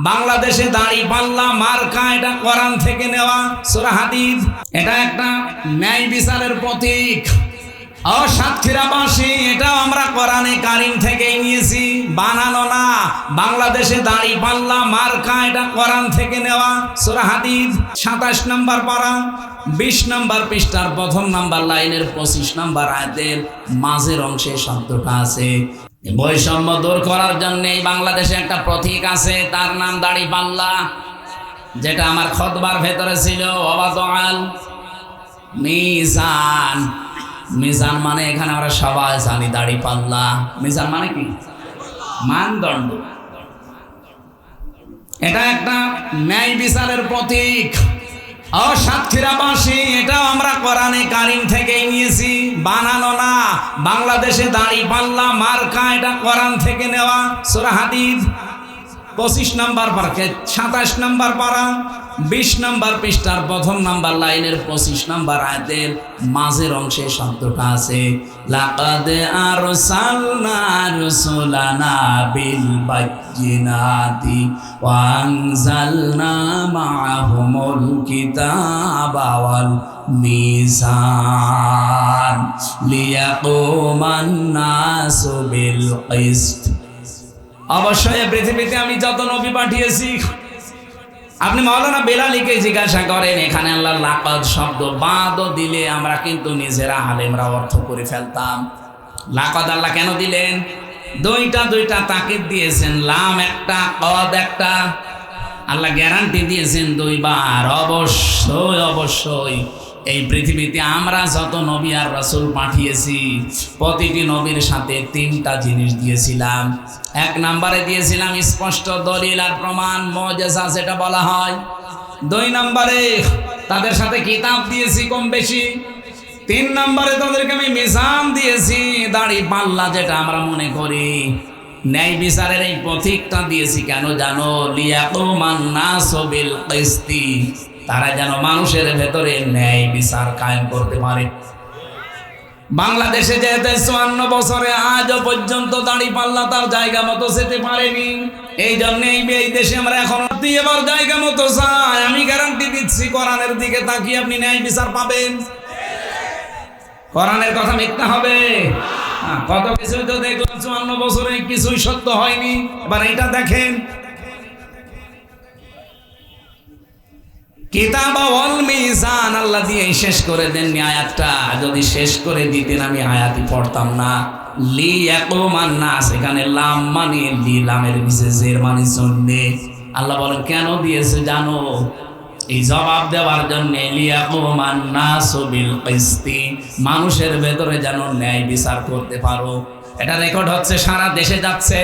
বাংলাদেশে দাঁড়িপাল্লা মার্কা এটা কোরআন থেকে নেওয়া সূরা হাদিদ। এটা একটা ন্যায় বিচারের প্রতীক। সাতক্ষীরাবাসী এটাও আমরা কোরআনে কারিম থেকেই নিয়েছি, বানানো না। বাংলাদেশে দাঁড়িপাল্লা মার্কা এটা কোরআন থেকে নেওয়া সূরা হাদিদ 27 নম্বর পারা 20 নম্বর পৃষ্ঠার প্রথম নম্বর লাইনের 25 নম্বর আয়াতের মাঝের অংশে শব্দটা আছে। বৈষম্য দূর করার জন্য বাংলাদেশে একটা প্রতীক আছে, তার নাম দাঁড়িপাল্লা, যেটা আমার খুতবার ভেতরে ছিল। ওয়াদাল মিজান, মিজান মানে এখানে আমরা সবাই জানি দাঁড়িপাল্লা। মিজান মানে কি? মানদণ্ড। এটা একটা ন্যায় বিচারের প্রতীক। সাতক্ষীরাবাসী এটাও আমরা কোরআনে কারিম থেকেই নিয়েছি, বানানো না। বাংলাদেশে দাঁড়িপাল্লা মার্কা এটা কোরআন থেকে নেওয়া সূরা হাদিদ 25 নম্বর পারা 27 নম্বর পারা 20 নম্বর পৃষ্ঠার প্রথম নম্বর লাইনের 25 নম্বর আয়াতের মাঝের অংশে শব্দটা আছে। লাকাদ আরসালনা রাসূলানা বিল বায়্যিনাতি ওয়া আনজালনা মাআহুমুল কিতাবা ওয়াল মিজান লিয়াকুমান নাসু বিল কিসত। অবশ্যই পৃথিবীতে আমি যত নবী পাঠিয়েছি, আপনি মাওলানা বেলালীকে জিজ্ঞাসা করেন, এখানে আল্লাহ লাকাদ শব্দ বাদও দিলে আমরা কিন্তু নিজেরা আলেমরা অর্থ করে ফেলতাম। লাকাদ আল্লাহ কেন দিলেন? দুইটা তাকিদ দিয়েছেন, লাম একটা কদ একটা। আল্লাহ গ্যারান্টি দিয়েছেন দুইবার। অবশ্যই এই পৃথিবীতে আমরা যত নবী আর রাসূল পাঠিয়েছি, প্রতিটি নবীর সাথে 3টা জিনিস দিয়েছিলাম। 1 নম্বরে দিয়েছিলাম স্পষ্ট দলিল আর প্রমাণ, মুজিজা যেটা বলা হয়। 2 নম্বরে তাদের সাথে কিতাব দিয়েছি কম বেশি। 3 নম্বরে তাদেরকে আমি মিজান দিয়েছি, দাঁড়িপাল্লা, যেটা আমরা মনে করি ন্যায় বিচারের এই প্রতীকটা দিয়েছি। কেন জানো? লিয়াকুমান নাসু বিল কিসতি, তারা যেন মানুষের ভেতরে ন্যায় বিচার কায়েম করতে পারে। বাংলাদেশে যে 54 বছরে আজও পর্যন্ত দাঁড়িপাল্লা তার জায়গা মতো যেতে পারেনি, এই জন্য এই দেশে আমরা এখন এবার জায়গা মতো চাই। আমি গ্যারান্টি দিচ্ছি, কোরআনের দিকে তাকিয়ে আপনি ন্যায় বিচার পাবেন। কোরআনের কথা মিথ্যা হবে? কত কিছু তো দেখলাম 54 বছরে কিছুই সত্য হয়নি। এবার এটা দেখেন, কিতাব ওয়াল মিজান আল্লাহ দিয়ে শেষ করে দেননি আয়াতটা। যদি শেষ করে দিতেন আমি আয়াতই পড়তাম না। লিয়াকুমান নাস, এখানে লাম মানে লামের বিশেষের মানে জন্যে। আল্লাহ বলেন কেন দিয়েছে জানো? এই জবাব দেওয়ার জন্য। লিয়াকুমান নাসু বিল কিসতি, মানুষের ভেতরে যেন ন্যায় বিচার করতে পারো। এটা রেকর্ড হচ্ছে, সারা দেশে যাচ্ছে।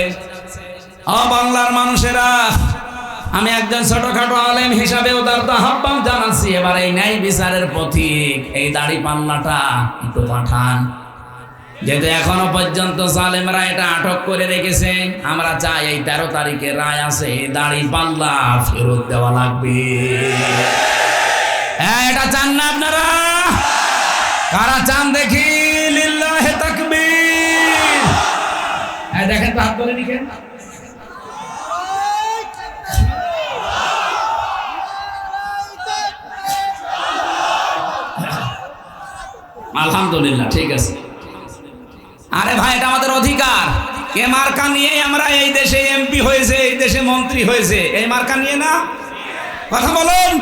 বাংলার মানুষেরা, আমি একজন ছোটখাটো আলেম হিসাবে উদারতা আহ্বান জানাচ্ছি, এবার এই ন্যায় বিচারের প্রতীক এই দাঁড়িপাল্লাটা একটু পাঠান। যেহেতু এখনো পর্যন্ত জালেমরা এটা আটক করে রেখেছে, আমরা চাই এই 13 তারিখে রায় আছে, দাঁড়িপাল্লা ফেরত দেওয়া লাগবে। হ্যাঁ, এটা চান না আপনারা? কারা চান দেখি? লিল্লাহি তাকবীর। হ্যাঁ, দেখেন তো, হাত ধরে নিকেন। আলহামদুলিল্লাহ, ঠিক আছে। আরে ভাই, এটা আমাদের অধিকার। এ মার্কা নিয়ে আমরা এই দেশে এমপি হয়েছে, এই দেশে মন্ত্রী হয়েছে, এই মার্কা নিয়ে না? কথা বলুন।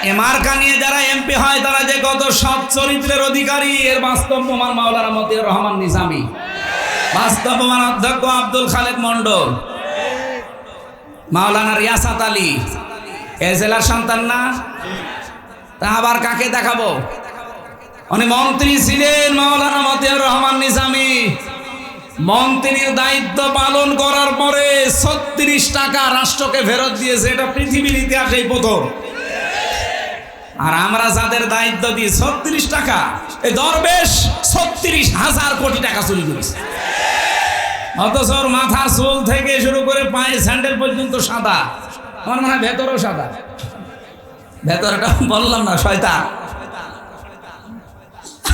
এ মার্কা নিয়ে যারা এমপি হয় তারা যে কত সৎ চরিত্রের অধিকারী, এর বাস্তব প্রমাণ মাওলানা মতিউর রহমান নিজামী, বাস্তব প্রমাণ অধ্যক্ষ আব্দুল খালেক মন্ডল, মাওলানা রিয়াসাত আলী। এ জেলার সন্তান না? তা আবার কাকে দেখাবো? উনি মন্ত্রী ছিলেন, মাওলানা মতিউর রহমান নিজামী। মন্ত্রীর দায়িত্ব পালন করার পরে 36 টাকা রাষ্ট্রকে ফেরত দিয়েছে, এটা পৃথিবীর ইতিহাসেই প্রথম। আর আমরা যাদের দায়িত্ব দিই 36 টাকা, এই দরবেশ 36,000 কোটি টাকা চুরি করেছে। অথচ মাথার চুল থেকে শুরু করে পায়ের স্যান্ডেল পর্যন্ত সাদা। আমার মনে হয় ভেতরেও সাদা। ভেতরটা বললাম না, শয়তান।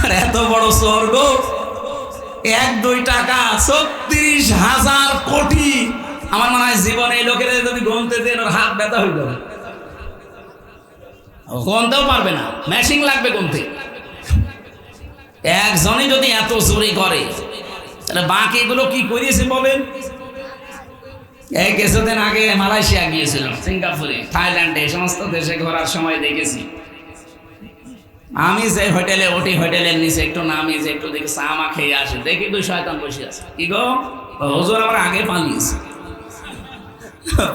আর এত বড় স্বর্গ, 1-2 টাকা 36,000 কোটি আমার মনে হয় জীবনে এই লোকেরা যদি গুনতে দেন ওর হাত ব্যথা হয়ে যাবে, গুনতেও পারবে না, মেশিন লাগবে গুনতে। একজনই যদি এত চুরি করে তাহলে বাকিগুলো কি করিয়েছে বলেন? এই কিছুদিন আগে মালয়েশিয়া গিয়েছিলাম, সিঙ্গাপুরে, থাইল্যান্ডে, এই সমস্ত দেশে ঘোরার সময় দেখেছি আমি যে হোটেলে উঠি, হোটেলের নিচে একটু নামি, যে একটু দেখি চা মা খেয়ে আসি, দেখি দুই শয়তান বসে আছে। কি গো হুজুর, আমার আগে পালিয়েছে।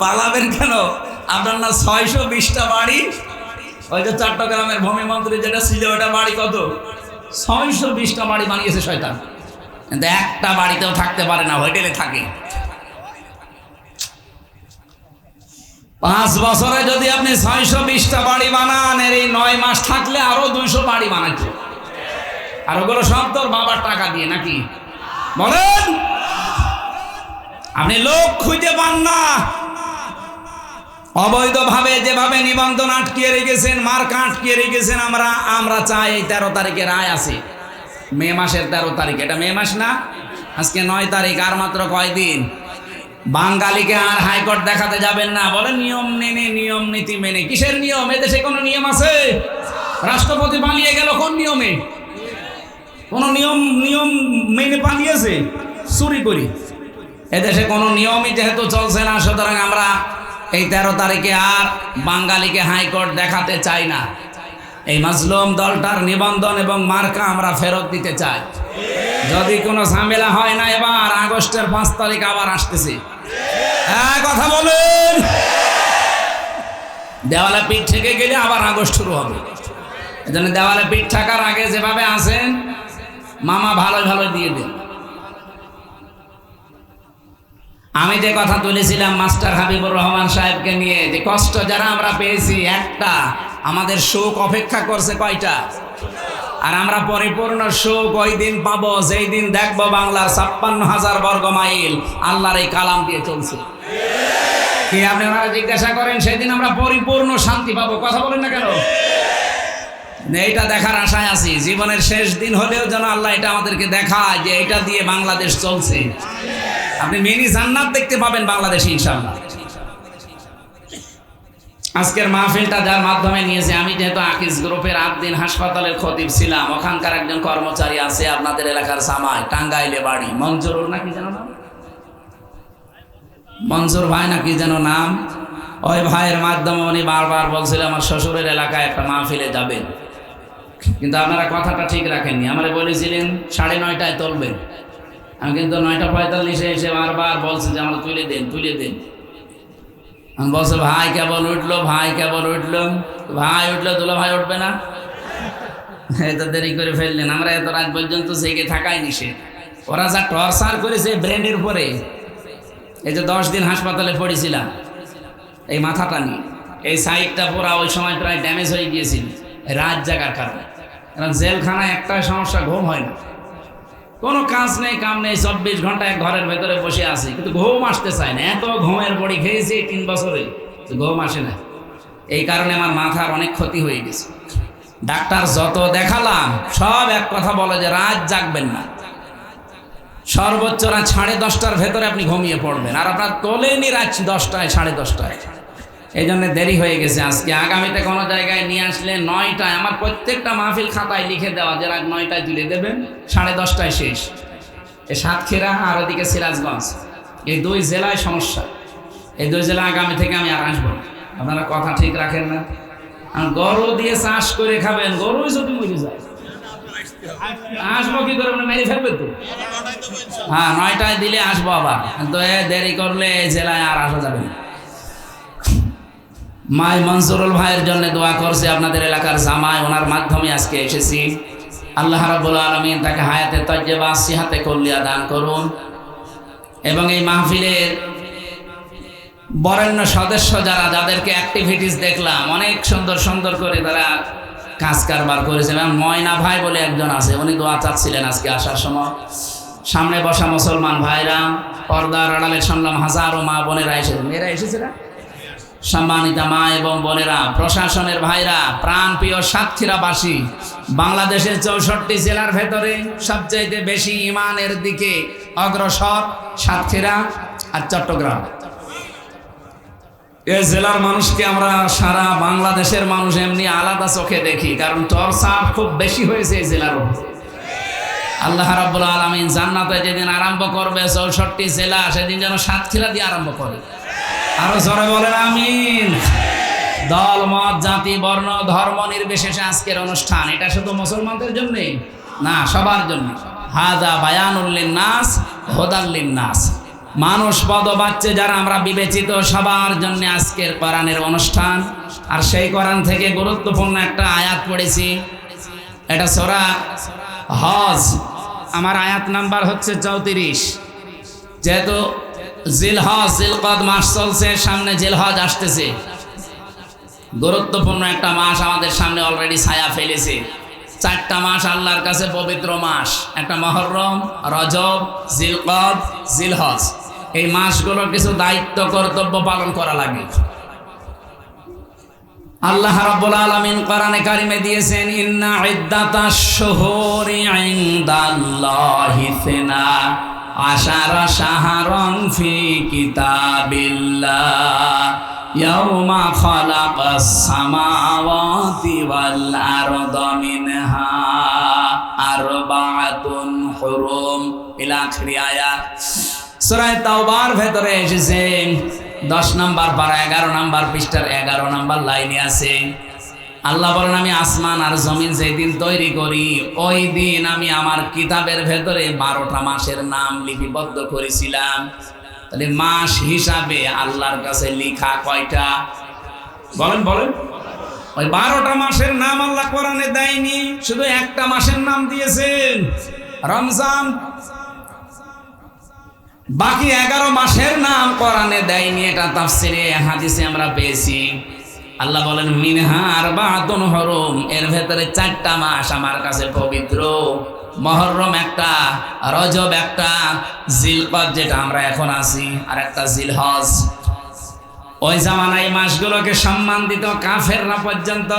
পালাবেন কেন? আপনার না 620টা বাড়ি, ওই যে চট্টগ্রামের ভূমিমন্ত্রী যেটা ছিল ওটা বাড়ি কত, 620টা বাড়ি বানিয়েছে শয়তান, কিন্তু একটা বাড়িতেও থাকতে পারে না, হোটেলে থাকে। 5 বছরে যদি আপনি 620টা বাড়ি বানান, এর এই 9 মাস থাকলে আরো 200 বাড়ি বানাচ্ছে। আর ওগুলো সব তোর বাবার টাকা দিয়ে নাকি বলেন? আপনি লোক খুঁজে পান না, অবৈধভাবে যেভাবে নিবন্ধন আটকিয়ে রেখেছেন, মার্কা আটকিয়ে রেখেছেন। আমরা চাই এই 13 তারিখে রায় আছে, মে মাসের 13 তারিখ, এটা মে মাস না, আজকে 9 তারিখ, আর মাত্র কয়দিন। বাঙালিকে আর হাইকোর্ট দেখাতে যাবেন না, বলে নিয়ম মেনে, নিয়ম নীতি মেনে। কিসের নিয়ম? এদেশে কোনো নিয়ম আছে? রাষ্ট্রপতি পালিয়ে গেল কোন নিয়মে? কোন নিয়ম মেনে পালিয়েছে? চুরি করি। এদেশে কোনো নিয়মই যেহেতু চলছে না, সুতরাং আমরা এই 13 তারিখে আর বাঙালিকে হাইকোর্ট দেখাতে চাই না। এই মাজলুম দলটার নিবন্ধন এবং মার্কা আমরা ফেরত দিতে চাই। যদি কোনো ঝামেলা হয় না, এবার আগস্টের 5 তারিখ আবার আসতেছে। হ্যাঁ, কথা বলেন। দেওয়ালে পিঠ থেকে গেলে আবার আগস্ট শুরু হবে। এজন্য দেওয়ালে পিঠ থাকার আগে যেভাবে আছেন, মামা ভালো ভালো দিয়ে দেন। আমি যে কথা তুলেছিলাম মাস্টার হাবিবুর রহমান সাহেবকে নিয়ে, যে কষ্ট যারা আমরা পেয়েছি, একটা আমাদের শোক অপেক্ষা করছে কয়টা? আর আমরা পরিপূর্ণ সুখ ওই দিন পাবো যেই দিন দেখবো বাংলার 56,000 বর্গ মাইল আল্লাহর এই কালাম দিয়ে চলছে। কি আপনি ওনারা জিজ্ঞাসা করেন, সেদিন আমরা পরিপূর্ণ শান্তি পাবো। কথা বলেন না কেন? এইটা দেখার আশায় আছি। জীবনের শেষ দিন হলেও যেন আল্লাহ এটা আমাদেরকে দেখায় যে এটা দিয়ে বাংলাদেশ চলছে। আপনি মিনি জান্নাত দেখতে পাবেন বাংলাদেশে ইনশাআল্লাহ। আজকের মাহফিলটা যার মাধ্যমে নিয়েছে, আমি যেহেতু আকিজ গ্রুপের আদ্দিন হাসপাতালের খতিব ছিলাম, ওখানকার একজন কর্মচারী আছে আপনাদের এলাকার সামায়, টাঙ্গাইলে বাড়ি, মঞ্জুর নাকি যেন নাম, মঞ্জুর ভাই নাকি যেন নাম। ওই ভাইয়ের মাধ্যমে উনি বারবার বলছিলেন আমার শ্বশুরের এলাকায় একটা মাহফিলে যাবেন, কিন্তু আপনারা কথাটা ঠিক রাখেননি। আমরা বলেছিলেন 9:30টায় তুলবেন, আমি কিন্তু 9:45 এসে বারবার বলছি যে আমরা তুলে দেন। আমি বলছে ভাই কেবল উঠলো, ভাই উঠলো, দুলা ভাই উঠবে না, এত দেরি করে ফেললেন। আমরা এত রাত পর্যন্ত জেগে থাকাই নিষেধ। ওরা যা টর্চার করেছে ব্রেনের উপরে, এই যে 10 দিন হাসপাতালে পড়েছিলাম এই মাথাটা নিয়ে, এই সাইডটা পুরা ওই সময় প্রায় ড্যামেজ হয়ে গিয়েছিল রাত জাগার কারণে। কারণ জেলখানায় একটাই সমস্যা, ঘুম হয় না, কোনো কাজ নেই, কাম নেই, 24 ঘন্টা এক ঘরের ভেতরে বসে আছি, কিন্তু ঘুম আসতে চায় না। এত ঘুমের বড়ি খেয়েছি 3 বছরে, ঘুম আসে না। এই কারণে আমার মাথার অনেক ক্ষতি হয়ে গেছে। ডাক্তার যত দেখালাম সব এক কথা বলে যে রাত জাগবেন না, সর্বোচ্চ রাত 10:30টার ভেতরে আপনি ঘুমিয়ে পড়বেন। আর আপনার তোলেনি রাত 10টায়, 10:30টায়। এই জন্য দেরি হয়ে গেছে। আজকে আগামীতে কোনো জায়গায় নিয়ে আসলে 9টায়, আমার প্রত্যেকটা মাহফিল খাতায় লিখে দেওয়া যে রাত 9টায় তুলে দেবেন, 10:30টায় শেষ। এই সাতক্ষীরা আর ওদিকে সিরাজগঞ্জ, এই 2 জেলায় সমস্যা। এই 2 জেলা আগামী থেকে আমি আর আসবো না। আপনারা কথা ঠিক রাখেন না। গরু দিয়ে চাষ করে খাবেন, গরুই যদি মরে যায় আসবো কি করে? মেরে ফেলবে তো। হ্যাঁ, 9টায় দিলে আসবো আবার, কিন্তু দেরি করলে এই জেলায় আর আসা যাবে না। মাই মনসুরুল ভাইয়ের জন্য দোয়া করছে আপনাদের এলাকার জামাই, ওনার মাধ্যমে আজকে এসেছি। আল্লাহ রাব্বুল আলামিন তাকে হায়াতে তাইয়্যিবা, সিহাতে কুল্লিয়া দান করুন। এবং এই মাহফিলের বরেণ্য সদস্য যাদেরকে অ্যাক্টিভিটিস দেখলাম, অনেক সুন্দর করে তারা কাজ কারবার করেছে। এবং ময়না ভাই বলে একজন আছে, উনি দোয়া চাচ্ছিলেন আজকে আসার সময়। সামনে বসা মুসলমান ভাইরা, পর্দার আড়ালে শুনলাম হাজারো মা বোনেরা এসেছে। মেয়েরা এসেছে না? সম্মানিতা মা এবং বোনেরা, প্রশাসনের ভাইরা, প্রাণপ্রিয় সাতক্ষীরাবাসী, বাংলাদেশের 64 জেলার ভেতরে সবচাইতে বেশি ইমানের দিকে অগ্রসর সাতক্ষীরা আর চট্টগ্রাম। এ জেলার মানুষকে আমরা সারা বাংলাদেশের মানুষ এমনি আলাদা চোখে দেখি, কারণ চর্চা খুব বেশি হয়েছে এই জেলার উপর। আল্লাহ রাব্বুল আলামিন জান্নাতে যেদিন আরম্ভ করবে 64 জেলা, সেদিন যেন সাতক্ষীরা দিয়ে আরম্ভ করে। আরো জোরে বলেন আমিন। দল মত জাতি বর্ণ ধর্ম নির্বিশেষে আজকের অনুষ্ঠান, এটা শুধু মুসলমানদের জন্য না, সবার জন্য। হাযা বায়ানুল লিন্নাস হুদাল লিন্নাস, মানুষ পদবাচ্চে যারা আমরা বিবেচিত সবার জন্য আজকের কোরআনের অনুষ্ঠান। আর সেই কোরআন থেকে গুরুত্বপূর্ণ একটা আয়াত পড়েছি, এটা সূরা হজ, আমার আয়াত নাম্বার হচ্ছে 34। যেহেতু জিলহজ জিলকদ মাস চলছে, সামনে জিলহজ আসতেছে, গুরুত্বপূর্ণ একটা মাস আমাদের সামনে অলরেডি ছায়া ফেলেছে। 4টা মাস আল্লাহর কাছে পবিত্র মাস, একটা মুহররম, রজব, জিলকদ, জিলহজ। এই মাসগুলোর কিছু দায়িত্ব কর্তব্য পালন করা লাগে। আল্লাহ রাব্বুল আলামিন কোরআনে কারিমে দিয়েছেন, ইন্না ইদ্দাতাশ শুহুরি ইনদাল্লাহি 12 শাহরান ফি কিতাবিল্লাহ ইয়াউমা খালাকাস সামাওয়াতি ওয়াল আরদা মিনহা আরবাআতুন হুরুম ইলা আখিরি আয়াত। সূরা তাওবার ভেতরে এসেছে 10 নম্বর পারা 11 নম্বর পৃষ্ঠার 11 নম্বর লাইনে আছে। আল্লাহ বলেন, আমি আসমান আর জমিন যেদিন তৈরি করি ওই দিন আমি আমার কিতাবের ভেতরে 12টা মাসের নাম লিপিবদ্ধ করেছিলাম। তাহলে মাস হিসাবে আল্লাহর কাছে লেখা কয়টা? বলেন বলেন। ওই 12টা মাসের নাম আল্লাহ কোরআনে দেয়নি, শুধু একটা মাসের নাম দিয়েছেন, রমজান। বাকি 11 মাসের নাম কোরআনে দেয়নি, এটা তাফসিরে হাদিসে আমরা পেয়েছি। আল্লাহ বলেন, মিনহা আরবাআতুন হুরুম, এর ভেতরে 4টা মাস আমার কাছে পবিত্র। মুহররম একটা, রজব একটা, জিলকদ যেটা আমরা এখন আছি, আর একটা জিলহজ। ওই জামানায় মাসগুলোকে সম্মান দিত কাফেররা পর্যন্ত।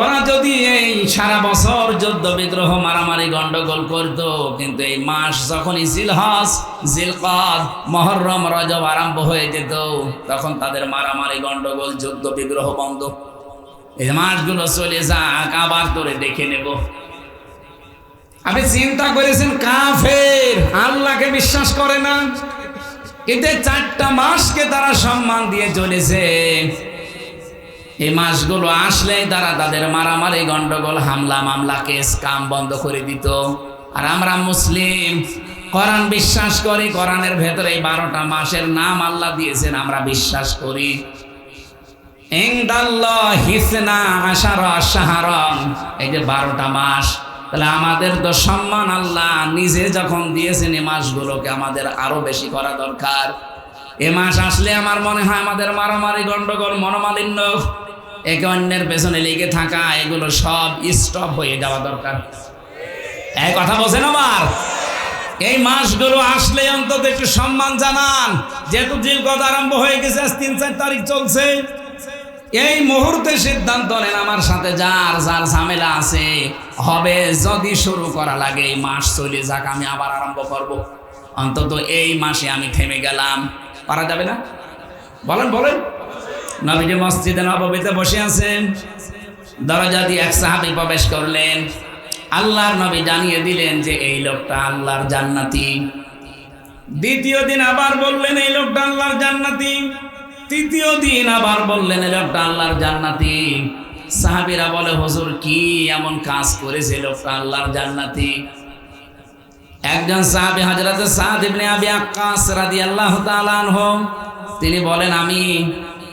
ওরা যদি এই সারা বছর যুদ্ধ বিদ্রোহ মারামারি গন্ডগোল করত, কিন্তু এই মাস যখনই জিলহজ, জিলকদ, মুহররম, রজব আরম্ভ হয়ে যেত, তখন তাদের মারামারি গন্ডগোল যুদ্ধ বিগ্রহ বন্ধ। এই মাসগুলো চলে যাক, আবার তোরে দেখে নেব। আপনি চিন্তা করেছেন, কাফের আল্লাহকে বিশ্বাস করে না, কিন্তু 4টা মাসকে তারা সম্মান দিয়ে চলেছে। এই মাসগুলো আসলেই তারা তাদের মারামারি গন্ডগোল হামলা মামলা কেস কাম বন্ধ করে দিত। আর আমরা মুসলিম, কোরআন বিশ্বাস করি, কোরআনের ভেতরে এই 12টা মাসের নাম আল্লাহ দিয়েছেন, আমরা বিশ্বাস করি। ইনদাল্লাহি 12 শাহরান, এই যে 12টা মাস, তাহলে আমাদের তো সম্মান আল্লাহ নিজে যখন দিয়েছেন, এই মাসগুলোকে আমাদের আরো বেশি করা দরকার। এ মাস আসলে আমার মনে হয় আমাদের মারামারি গন্ডগোল মনোমালিন্য একে অন্যের পেছনে লেগে থাকা, এগুলো সব স্টপ হয়ে যাওয়া দরকার। এই কথা বলছেন আমার? এই মাসগুলো আসলে অন্তত একটু সম্মান জানান। যেহেতু জিলকদ আরম্ভ হয়ে গেছে, 3-4 তারিখ চলছে, এই মুহূর্তে সিদ্ধান্ত নেন, আমার সাথে যার যার ঝামেলা আছে হবে, যদি শুরু করা লাগে এই মাস চলে যাক, আমি আবার আরম্ভ করব। অন্তত এই মাসে আমি থেমে গেলাম, পারা যাবে না? বলেন বলেন। নবীজি মসজিদে নববীতে বসে আছেন, দরজা দিয়ে এক সাহাবী প্রবেশ করলেন। আল্লাহর নবী জানিয়ে দিলেন যে এই লোকটা আল্লাহর জান্নাতি। দ্বিতীয় দিন আবার বললেন এই লোকটা আল্লাহর জান্নাতি। তৃতীয় দিন আবার বললেন এই লোকটা আল্লাহর জান্নাতি। সাহাবীরা বলে, হুজুর কি এমন কাজ করেছে লোকটা আল্লাহর জান্নাতি? একজন সাহাবী হযরত সাদ ইবনে আবি ওয়াক্কাস রাদিয়াল্লাহু তাআলা আনহু, তিনি বলেন, আমি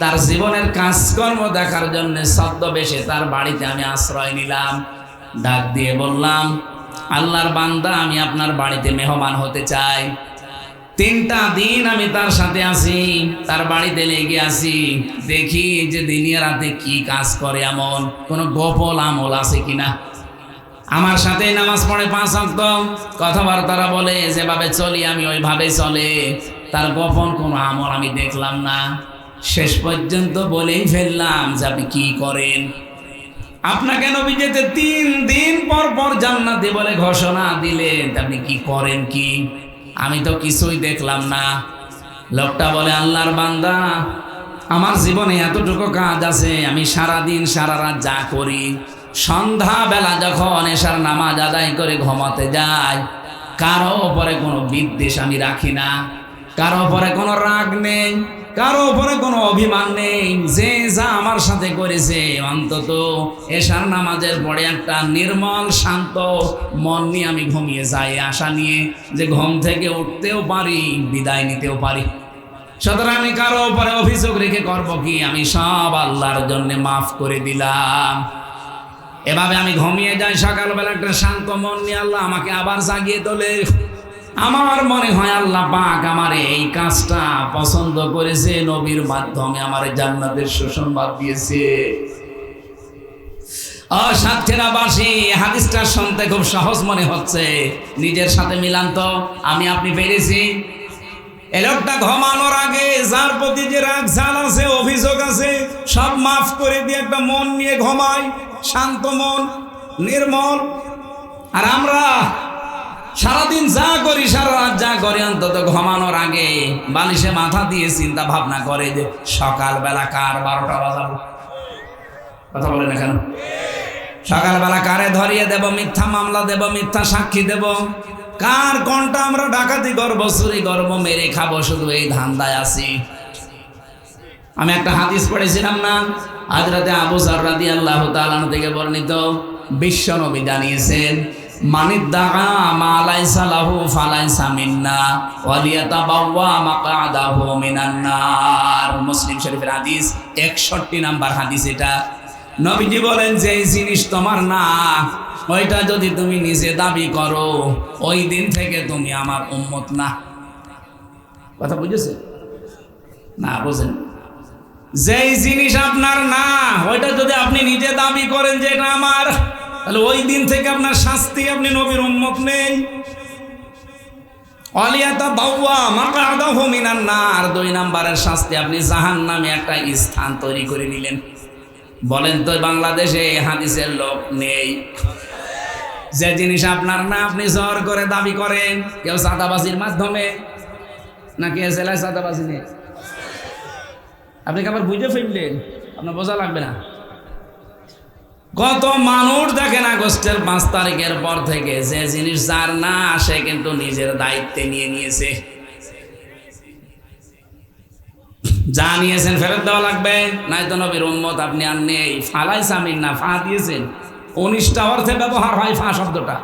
তার জীবনের কাজকর্ম দেখার জন্য ছদ্মবেশে তার বাড়িতে আমি আশ্রয় নিলাম। ডাক দিয়ে বললাম, আল্লাহর বান্দা, আমি আপনার বাড়িতে মেহমান হতে চাই। 3টা দিন আমি তার সাথে আছি, তার বাড়িতে লেগে আছি, দেখি যে দিনে রাতে কি কাজ করে, এমন কোন গোপন আমল আছে কিনা। আমার সাথে নামাজ পড়ে 5 ওয়াক্ত, কথাবার্তা বলে, যেভাবে চলি আমি ওইভাবে চলে, তার গোপন কোনো আমল আমি দেখলাম না। শেষ পর্যন্ত বলেই ফেললাম যে আপনি কি করেন? আপনাকে নবী যেতে 3 দিন পর পর জান্নাতি বলে ঘোষণা দিলেন, আপনি কি করেন? কি আমি তো কিছুই দেখলাম না। লোকটা বলে, আল্লাহর বান্দা, আমার জীবনে এতটুকু কাজ আছে, আমি সারাদিন সারা রাত যা করি, সন্ধ্যাবেলা যখন এশার নামাজ আদায় করে ঘুমাতে যাই, কারো উপরে কোনো বিদ্বেষ আমি রাখি না, কারো উপরে কোনো রাগ নেই, কারো উপরে কোনো অভিমান নেই। যে যা আমার সাথে করেছে, অন্তত এশার নামাজের পরে একটা নির্মল শান্ত মন নিয়ে আমি ঘুমিয়ে যাই, আশা নিয়ে যে ঘুম থেকে উঠতেও পারি, বিদায় নিতেও পারি। সুতরাং আমি কারো উপরে অভিযোগ রেখে করব কি? আমি সব আল্লাহর জন্য মাফ করে দিলাম। এভাবে আমি ঘুমিয়ে যাই, সকালবেলা একটা শান্ত মন নিয়ে আল্লাহ আমাকে আবার জাগিয়ে তোলে। আমার মনে হয় আল্লাহ পাক আমার এই কাজটা পছন্দ করেছে, নবীর মাধ্যমে আমার জান্নাতের সুসংবাদ দিয়েছে। সাতক্ষীরাবাসী, হাদিসটা শুনতে খুব সহজ মনে হচ্ছে, নিজের সাথে মিলান তো। আমি আপনি পেরেছি। এই লোকটা ঘুমানোর আগে যার প্রতি যে রাগ ঝাল আছে, অভিযোগ আছে, সব মাফ করে দিয়ে একটা মন নিয়ে ঘুমায়, শান্ত মন, নির্মল। আর আমরা সারাদিন যা করি, সারা রাত যা করি, অন্তত ঘুমানোর আগে বালিশে মাথা দিয়ে চিন্তা ভাবনা করে যে সকালবেলা কার 12টা বাজাবো। কথা বলেন না কেন? সকালবেলা কারে ধরিয়ে দেব, মিথ্যা মামলা দেব, মিথ্যা সাক্ষী দেব, কার কোনটা আমরা ডাকাতি করব, চুরি করব, মেরে খাবো, শুধু এই ধান্দায় আছি। আমি একটা হাদিস পড়েছিলাম না, হযরতে আবু যর রাদিয়াল্লাহু তাআলা থেকে বর্ণিত, বিশ্ব নবী জানিয়েছেন, মানিদ্দাআ মা লাইসা লাহু ফালাইসা মিন্না ওয়া লিয়াতাবাওয়া মাকআদাহু মিনান নার। মুসলিম শরীফের হাদিস, 61 নাম্বার হাদিস এটা। নবীজি বলেন, যে জিনিস তোমার না, ওইটা যদি তুমি নিজে দাবি করো, ওই দিন থেকে তুমি আমার উম্মত না। কথা বুঝেছে না? বুঝেন? যেই জিনিস আপনার না, ওইটা যদি আপনি নিজে দাবি করেন যে এটা আমার, তাহলে ওই দিন থেকে আপনার শাস্তি, আপনি নবীর উম্মত নেই। ওয়ালিয়াতাবাওয়া মাকআদাহু মিনান নার, 2 নাম্বারের শাস্তি, আপনি জাহান্নামে একটা স্থান তৈরি করে নিলেন। বলেন তো, বাংলাদেশে হাদিসের লোক নেই? যে জিনিস আপনার না, আপনি জোর করে দাবি করেন, কেউ চাঁদাবাজির মাধ্যমে, নাকি এসেলায় চাঁদাবাজি নেই? আপনি কি আবার বুঝে ফেললেন? আপনার বোঝা লাগবে না। কত মানুষ দেখেন আগস্টের 5 তারিখের পর থেকে, যে জিনিস যার না, সে কিন্তু নিজের দায়িত্বে নিয়ে নিয়েছে। যা নিয়েছেন ফেরত দেওয়া লাগবে, নাই তো নবীর উম্মত আপনি আর নেই। ফালাইসা মিন্না, ফা দিয়েছেন, 19টা অর্থে ব্যবহার হয় ফা শব্দটা।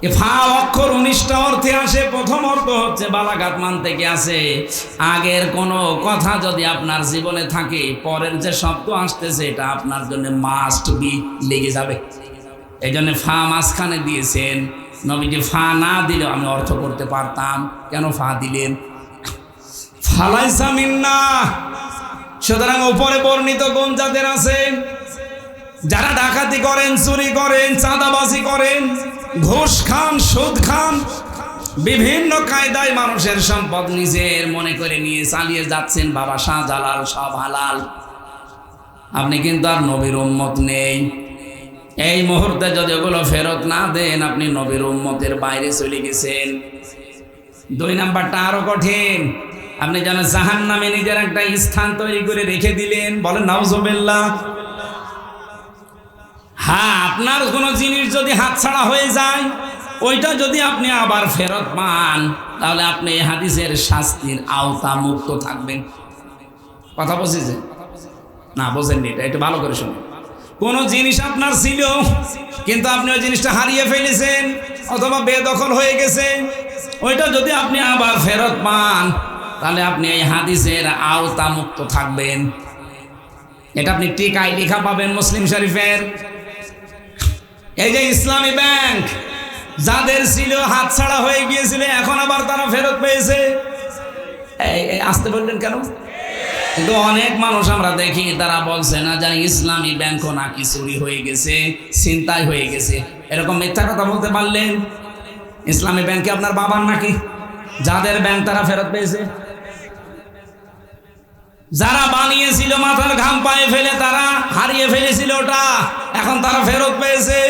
এ ফা অক্ষর 19টা অর্থে আসে। প্রথম অর্থ হচ্ছে বালাগাত মান থেকে আসে। আগের কোনো কথা যদি আপনার জীবনে থাকে, পরের যে শব্দ আসতেছে এটা আপনার জন্য মাস্ট বি, লেগে যাবে। এই জন্য ফা মাঝখানে দিয়েছেন। নবীজি ফা না দিলেও আমি অর্থ করতে পারতাম, কেন ফা দিলেন? ফালাইসা মিন্না। সুতরাং উপরে বর্ণিত কোন জাতের আছে? যারা ডাকাতি করেন, চুরি করেন, চাঁদাবাজি করেন, ঘুষ খান, সুদ খান, বিভিন্ন কায়দায় মানুষের সম্পদ নিজের মনে করে নিয়ে চালিয়ে যাচ্ছেন, বাবা শাহজালাল, সব হালাল, আপনি কিন্তু আর নবীর উম্মত নেই। এই মুহূর্তে যদি ওগুলো ফেরত না দেন, আপনি নবীর উম্মতের বাইরে চলে গেছেন। 2 নাম্বারটা আরো কঠিন। আপনি যেন জাহান্নামে নিজের একটা স্থান তৈরি করে রেখে দিলেন। বলেন নাউজুবিল্লাহ। হ্যাঁ, আপনার কোনো জিনিস যদি হাতছাড়া হয়ে যায়, ওইটা যদি আপনি আবার ফেরত পান, তাহলে আপনি এই হাদিসের শাস্তির আওতা মুক্ত থাকবেন। কথা বুঝেছে না? বোঝেননি? এটা একটু ভালো করে শুনুন। কোনো জিনিস আপনার ছিল, কিন্তু আপনি ওই জিনিসটা হারিয়ে ফেলেছেন অথবা বেদখল হয়ে গেছে, ওইটা যদি আপনি আবার ফেরত পান, তাহলে আপনি এই হাদিসের আওতা মুক্ত থাকবেন। এটা আপনি টিকায় লেখা পাবেন মুসলিম শরীফের। এই যে ইসলামী ব্যাংক, যাদের ছিল হাতছাড়া হয়ে গিয়েছিল, এখন আবার তারা ফেরত পেয়েছে। আসতে বললেন কেন? কিন্তু অনেক মানুষ আমরা দেখি, তারা বলছে না জানি ইসলামী ব্যাংকও নাকি চুরি হয়ে গেছে, ছিনতাই হয়ে গেছে। এরকম মিথ্যা কথা বলতে পারলেন? ইসলামী ব্যাংকে আপনার বাবার নাকি? যাদের ব্যাংক তারা ফেরত পেয়েছে। যারা বানিয়েছিল মাথার ঘাম পায়ে ফেলে, তারা হারিয়ে ফেলেছিল ওটা, এখন তারা ফেরত পেয়েছে।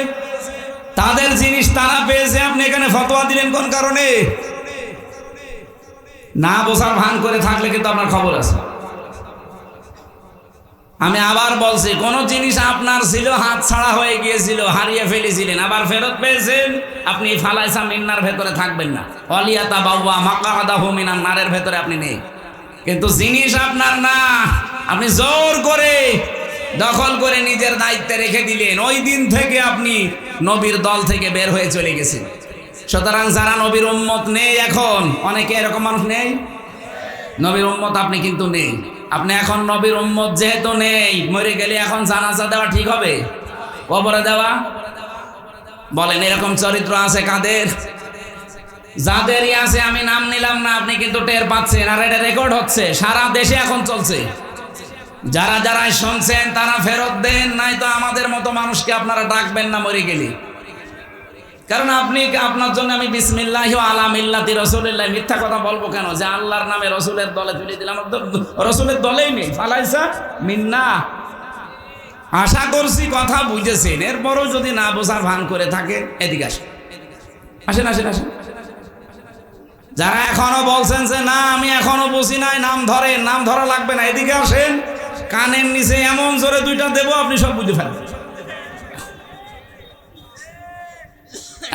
তাদের জিনিস তারা পেয়েছে, আপনি এখানে ফতোয়া দিলেন কোন কারণে? না বোঝার ভান করে থাকলে কিন্তু আপনার খবর আছে। আমি আবার বলছি, কোন জিনিস আপনার ছিল, হাত ছাড়া হয়ে গিয়েছিল, হারিয়ে ফেলেছিলেন, আবার ফেরত পেয়েছেন, আপনি ফালাইসা মিন্নার ভেতরে থাকবেন না। অলিয়াতা বাবা মাকাদাহু মিনান নারের ভেতরে আপনি নেই। কিন্তু জিনিস আপনার না, আপনি জোর করে দখল করে নিজের দায়িত্বে রেখে দিলেন। ওই দিন থেকে আপনি নবীর দল থেকে বের হয়ে চলে গেছেন। সুতরাং যারা নবীর উম্মত নেই, এখন অনেকে এরকম মানুষ নেই, নবীর উম্মত আপনি কিন্তু নেই। আপনি এখন নবীর উম্মত যেহেতু নেই, মরে গেলে এখন জানাজা দেওয়া ঠিক হবে? কবরে দেওয়া? বলেন, এরকম চরিত্র আছে কাদের? যাদেরই আছে, আমি নাম নিলাম না, আপনি কিন্তু টের পাচ্ছেন। আর এটা রেকর্ড হচ্ছে, সারা দেশে এখন চলছে। যারা যারা শুনছেন তারা ফেরত দেন, নাই তো আমাদের মতো মানুষকে আপনারা ডাকবেন না মরে গেলে। কারণ আপনার জন্য আমি বিসমিল্লাহি ওয়া আলা মিল্লাতি রাসূলিল্লাহ মিথ্যা কথা বলবো কেন? যে আল্লাহর নামে রসুলের দলে তুলে দিলাম, রসুলের দলেই নেই, ফালাইসা মিন্না। আশা করছি কথা বুঝেছেন। এরপরও যদি না বোঝার ভান করে থাকে, এদিকে আসেন, আসেন আসেন আসেন। যারা এখনো বলছেন যে না আমি এখনো বুঝি নাই, নাম ধরেন, নাম ধরা লাগবে না, এদিকে আসেন। কানের নিচে এমন জোরে দুইটা দেবো, আপনি সব বুঝে ফেলবেন।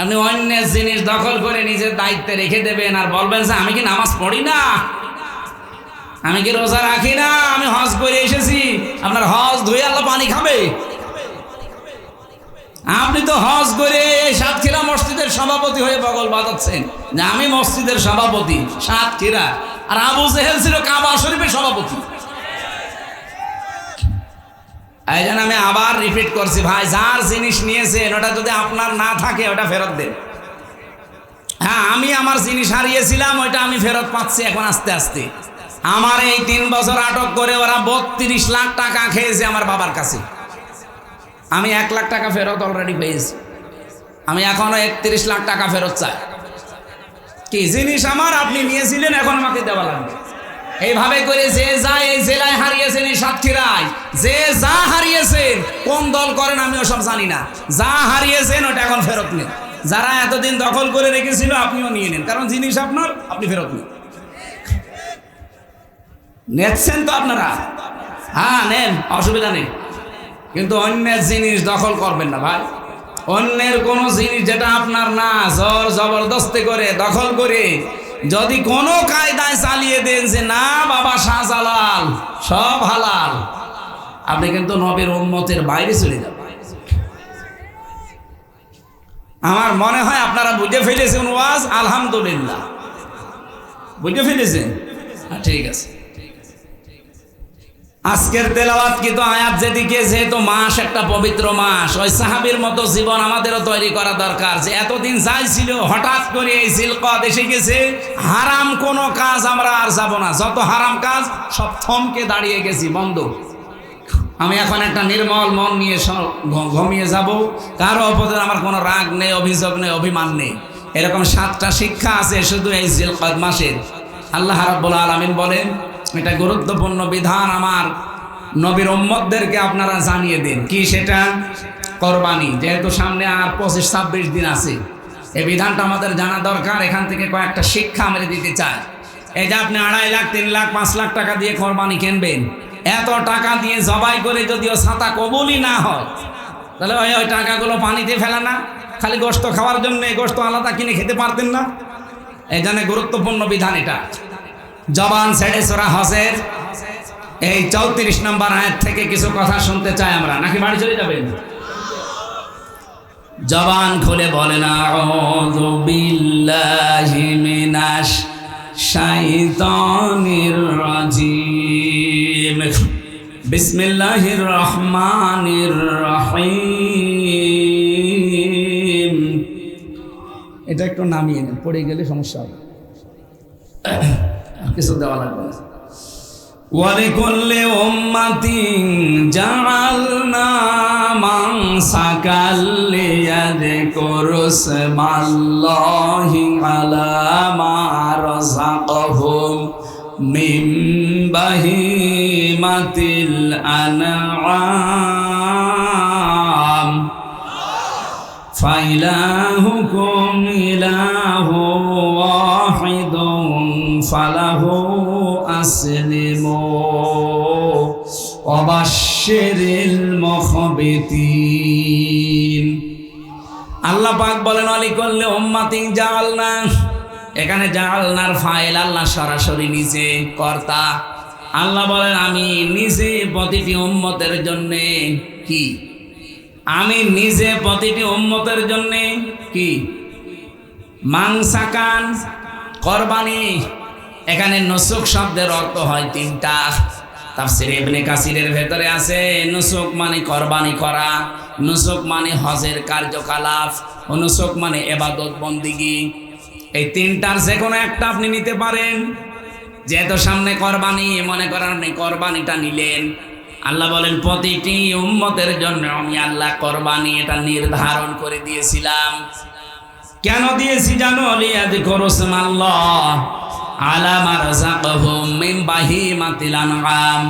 আপনি অন্যের জিনিস দখল করে নিজের দায়িত্বে রেখে দেবেন আর বলবেন যে আমি কি নামাজ পড়ি না, আমি কি রোজা রাখি না, আমি হজ করে এসেছি। আপনার হজ ধুয়ে আল্লাহ পানি খাবে? আপনি তো হজ করে সাতক্ষীরা মসজিদের সভাপতি হয়ে বগল বাজাচ্ছেন যে আমি মসজিদের সভাপতি সাতক্ষীরা, আর আবু জেহেল ছিল কাবা শরীফের সভাপতি। এই জন্য আমি আবার রিপিট করছি, ভাই যার জিনিস নিয়েছেন ওটা যদি আপনার না থাকে ওটা ফেরত দেন। হ্যাঁ, আমি আমার জিনিস হারিয়েছিলাম, ওইটা আমি ফেরত পাচ্ছি এখন আস্তে আস্তে। আমার এই 3 বছর আটক করে ওরা 32 লাখ টাকা খেয়েছে আমার বাবার কাছে। আমি 1 লাখ টাকা ফেরত অলরেডি পেয়েছি। আমি এখনো 31 লাখ টাকা ফেরত চাই। কি জিনিস আমার, আপনি নিয়েছিলেন, এখন আমাকে দেওয়া লাগবে। এইভাবে করে যে যা এই জেলায় হারিয়েছেন, এই সাতক্ষীরায় যে যা হারিয়েছেন, কোন দল করেন আমি ওসব জানি না, যা হারিয়েছেন ওটা এখন ফেরত নেন। যারা এতদিন দখল করে রেখেছিল আপনিও নিয়ে নেন, কারণ জিনিস আপনার, আপনি ফেরত নেন। নেচ্ছেন তো আপনারা? হ্যাঁ নেন, অসুবিধা নেই, কিন্তু অন্যের জিনিস দখল করবেন না ভাই। অন্যের কোনো জিনিস যেটা আপনার না, জোর জবরদস্তি করে দখল করে যদি কোনো কায়দায় চালিয়ে দেন যে না বাবা শাহজালাল সব হালাল, আপনি কিন্তু নবীর উম্মতের বাইরে চলে যাবেন। আমার মনে হয় আপনারা বুঝে ফেলেছেন ওয়াজ, আলহামদুলিল্লাহ বুঝে ফেলেছেন। ঠিক আছে, আজকের তেলাওয়াত কিন্তু আয়াত যেদিকে, যেহেতু মাস একটা পবিত্র মাস, ওই সাহাবীর মতো জীবন আমাদেরও তৈরি করা দরকার। যে এতদিন যাই ছিল, হঠাৎ করে এই জিলকদ এসে গেছে, হারাম কোনো কাজ আমরা আর যাব না। যত হারাম কাজ সব থমকে দাঁড়িয়ে গেছি, বন্ধ। আমি এখন একটা নির্মল মন নিয়ে ঘুমিয়ে যাব। কারো উপরে আমার কোনো রাগ নেই, অভিযোগ নেই, অভিমান নেই। এরকম 7টা শিক্ষা আছে শুধু এই জিলকদ মাসের। আল্লাহ রাব্বুল আলামিন বলেন, এটা গুরুত্বপূর্ণ বিধান আমার নবীর উম্মতদেরকে আপনারা জানিয়ে দেন। কি সেটা? কোরবানি। যেহেতু সামনে আর 25-26 দিন আছে, এই বিধানটা আমাদের জানা দরকার। এখান থেকে কয়েকটা শিক্ষা আমরা দিতে চাই। এই যে আপনি 2.5 লাখ 3 লাখ 5 লাখ টাকা দিয়ে কোরবানি কিনবেন, এত টাকা দিয়ে জবাই করে যদিও ছাতা কবুলই না হয়, তাহলে ওই টাকাগুলো পানিতে ফেলা না, খালি গোশত খাওয়ার জন্য গোশত আলাদা কিনে খেতে পারতেন না? এই জন্য গুরুত্বপূর্ণ বিধান এটা। জবান ছেড়ে সূরা হজের এই 34 নম্বর আয়াত থেকে কিছু কথা শুনতে চাই আমরা, নাকি বাড়ি চলে যাবেন? জবান খুলে বলেন, আউযু বিল্লাহি মিনাশ শাইতানির রাজিম, বিসমিল্লাহির রহমানির রহিম। এটা একটু নামিয়ে নেন, পড়ে গেলে সমস্যা হবে, কিছু দেওয়া লাগবে না। ওয়ালিকুল্লি উম্মাতিন জাআলনা মানসাকাল লিয়াযকুরু ইসমাল্লাহি আলা মা রাযাকাহুম মিন বাহিমাতিল আনআম ফাইলাহুকুম ইলাহু ওয়াহিদুন ফালাহু আসলিমু ওয়া ওয়াবাশশিরিল মুখবিতিন। আল্লাহ পাক বলেন অলিকুল্লি উম্মাতিন জাআলনা, এখানে জাআলনার ফাইল আল্লাহ সরাসরি নিজে কর্তা। আল্লাহ বলেন আমি নিজে প্রতিটি উম্মতের জন্য কি, আমি নিজে প্রতিটি উম্মতের জন্য কি মাংসাকান কোরবানি। এখানে নুসুক শব্দের অর্থ হয় তিনটা। তাফসীর ইবনে কাসিরের ভেতরে আছে নুসুক মানে কোরবানি করা, নুসুক মানে হজের কার্যকলাপ, ও নুসুক মানে ইবাদত বন্দিগি। এই তিনটার যে কোনো একটা আপনি নিতে পারেন। যেহেতু সামনে কোরবানি, মনে করেন আপনি কোরবানিটা নিলেন, আল্লাহ বলেন প্রতিটি উম্মতের জন্য আমি আল্লাহ কোরবানি এটা নির্ধারণ করে দিয়েছিলাম। কেন দিয়েছি জানো? লিয়াযকুরু ইসমাল্লাহ আলা মা রাযাকাহুম মিন বাহিমাতিল আনআম।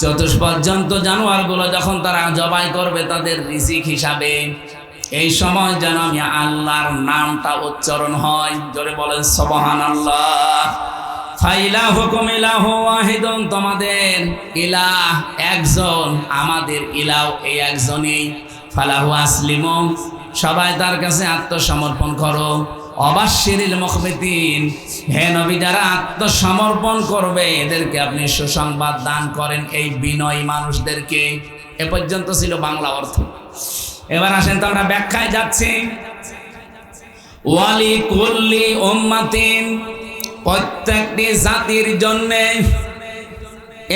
চতুষ্পর্যন্ত জানোয়ারগুলো যখন তারা জবাই করবে তাদের রিজিক হিসাবে, এই সময় যেন আমি আল্লাহর নামটা উচ্চারণ হয়। জোরে বলেন সুবহানাল্লাহ। ফাইলাহুকুম ইলাহু ওয়াহিদুন, তোমাদের ইলাহ একজন, আমাদের ইলাহ এই একজনই। ফালাহু আসলিমু, সবাই তার কাছে আত্মসমর্পণ করো। ওয়াবাশশিরিল মুখবিতিন, হে নবী যারা আত্মসমর্পণ করবে এদেরকে আপনি সুসংবাদ দান করেন, এই বিনয়ী মানুষদেরকে। এ পর্যন্ত ছিল বাংলা অর্থ। এবার আসেন তো আমরা ব্যাখ্যায় যাচ্ছি। ওয়ালিকুল্লি উম্মাতিন, প্রত্যেকটি জাতির জন্য,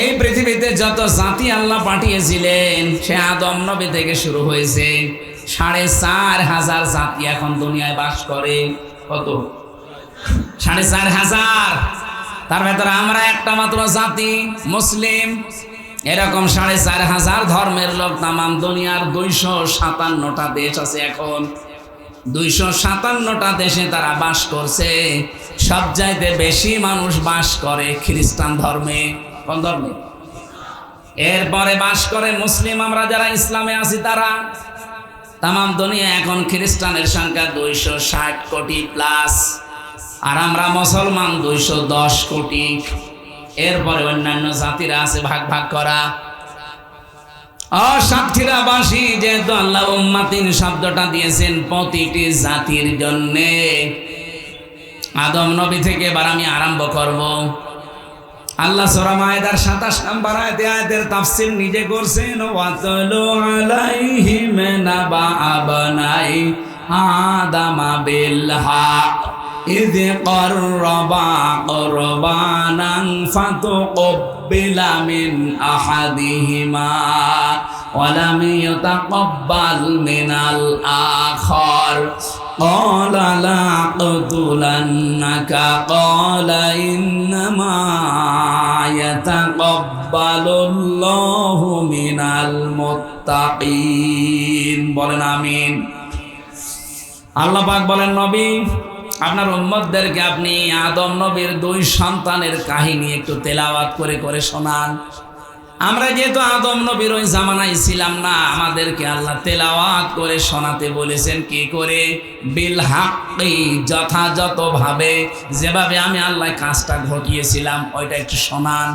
এই পৃথিবীতে যত জাতি আল্লাহ পাঠিয়েছিলেন সে আদম নবী থেকে শুরু হয়েছে, 4,500 জাতি এখন দুনিয়ায় বাস করে। কত? 4,500। তার ভেতরে আমরা একটা মাত্র জাতি মুসলিম। এরকম 4,500 ধর্মের লোক তামাম দুনিয়ার 257টা দেশ আছে। এখন 257টা দেশে তারা বাস করছে। সবচাইতে বেশি মানুষ বাস করে খ্রিস্টান ধর্মে। কোন ধর্মে? এরপরে বাস করে মুসলিম, আমরা যারা ইসলামে আছি তারা। তামাম দুনিয়া এখন খ্রিস্টানের সংখ্যা 260 কোটি প্লাস, আর আমরা মুসলমান 210 কোটি। এরপরে অন্যান্য জাতিরা আছে ভাগ ভাগ করা। সাতক্ষীরাবাসী যেহেতু আল্লাহ উম্মাতিন শব্দটা দিয়েছেন প্রতিটি জাতির জন্যে, আদম নবী থেকে এবার আমি আরম্ভ করব। আল্লাহ সূরা মায়েদার 27 নম্বর আয়াতের তাফসীর নিজে করছেন। ওয়াতলু আলাইহিম নাবা আবনাই আদামা বিল হক ইয ক্বাররাবা কুরবানান ফাতুকব্বিলা মিন আহাদিহিমা ওয়া লাম ইউতাকাব্বাল মিনাল আখার قال لا أقتلنك قال إنما يتقبل الله من المتقين। বলেন আমিন। আল্লাহ পাক বলেন নবী আপনার উম্মতদেরকে আপনি আদম নবীর 2 সন্তানের কাহিনী একটু তেলাওয়াত করে করে শোনান। আমরা যেহেতু আদম নবীর ওই জামানায় ছিলাম না, আমাদেরকে আল্লাহ তেলাওয়াত করে শোনাতে বলেছেন। কি করে? বিল হাক্কি, যথাযথভাবে, যেভাবে আমি আল্লাহ কাজটা ঘটিয়েছিলাম ওইটা একটু শোনান।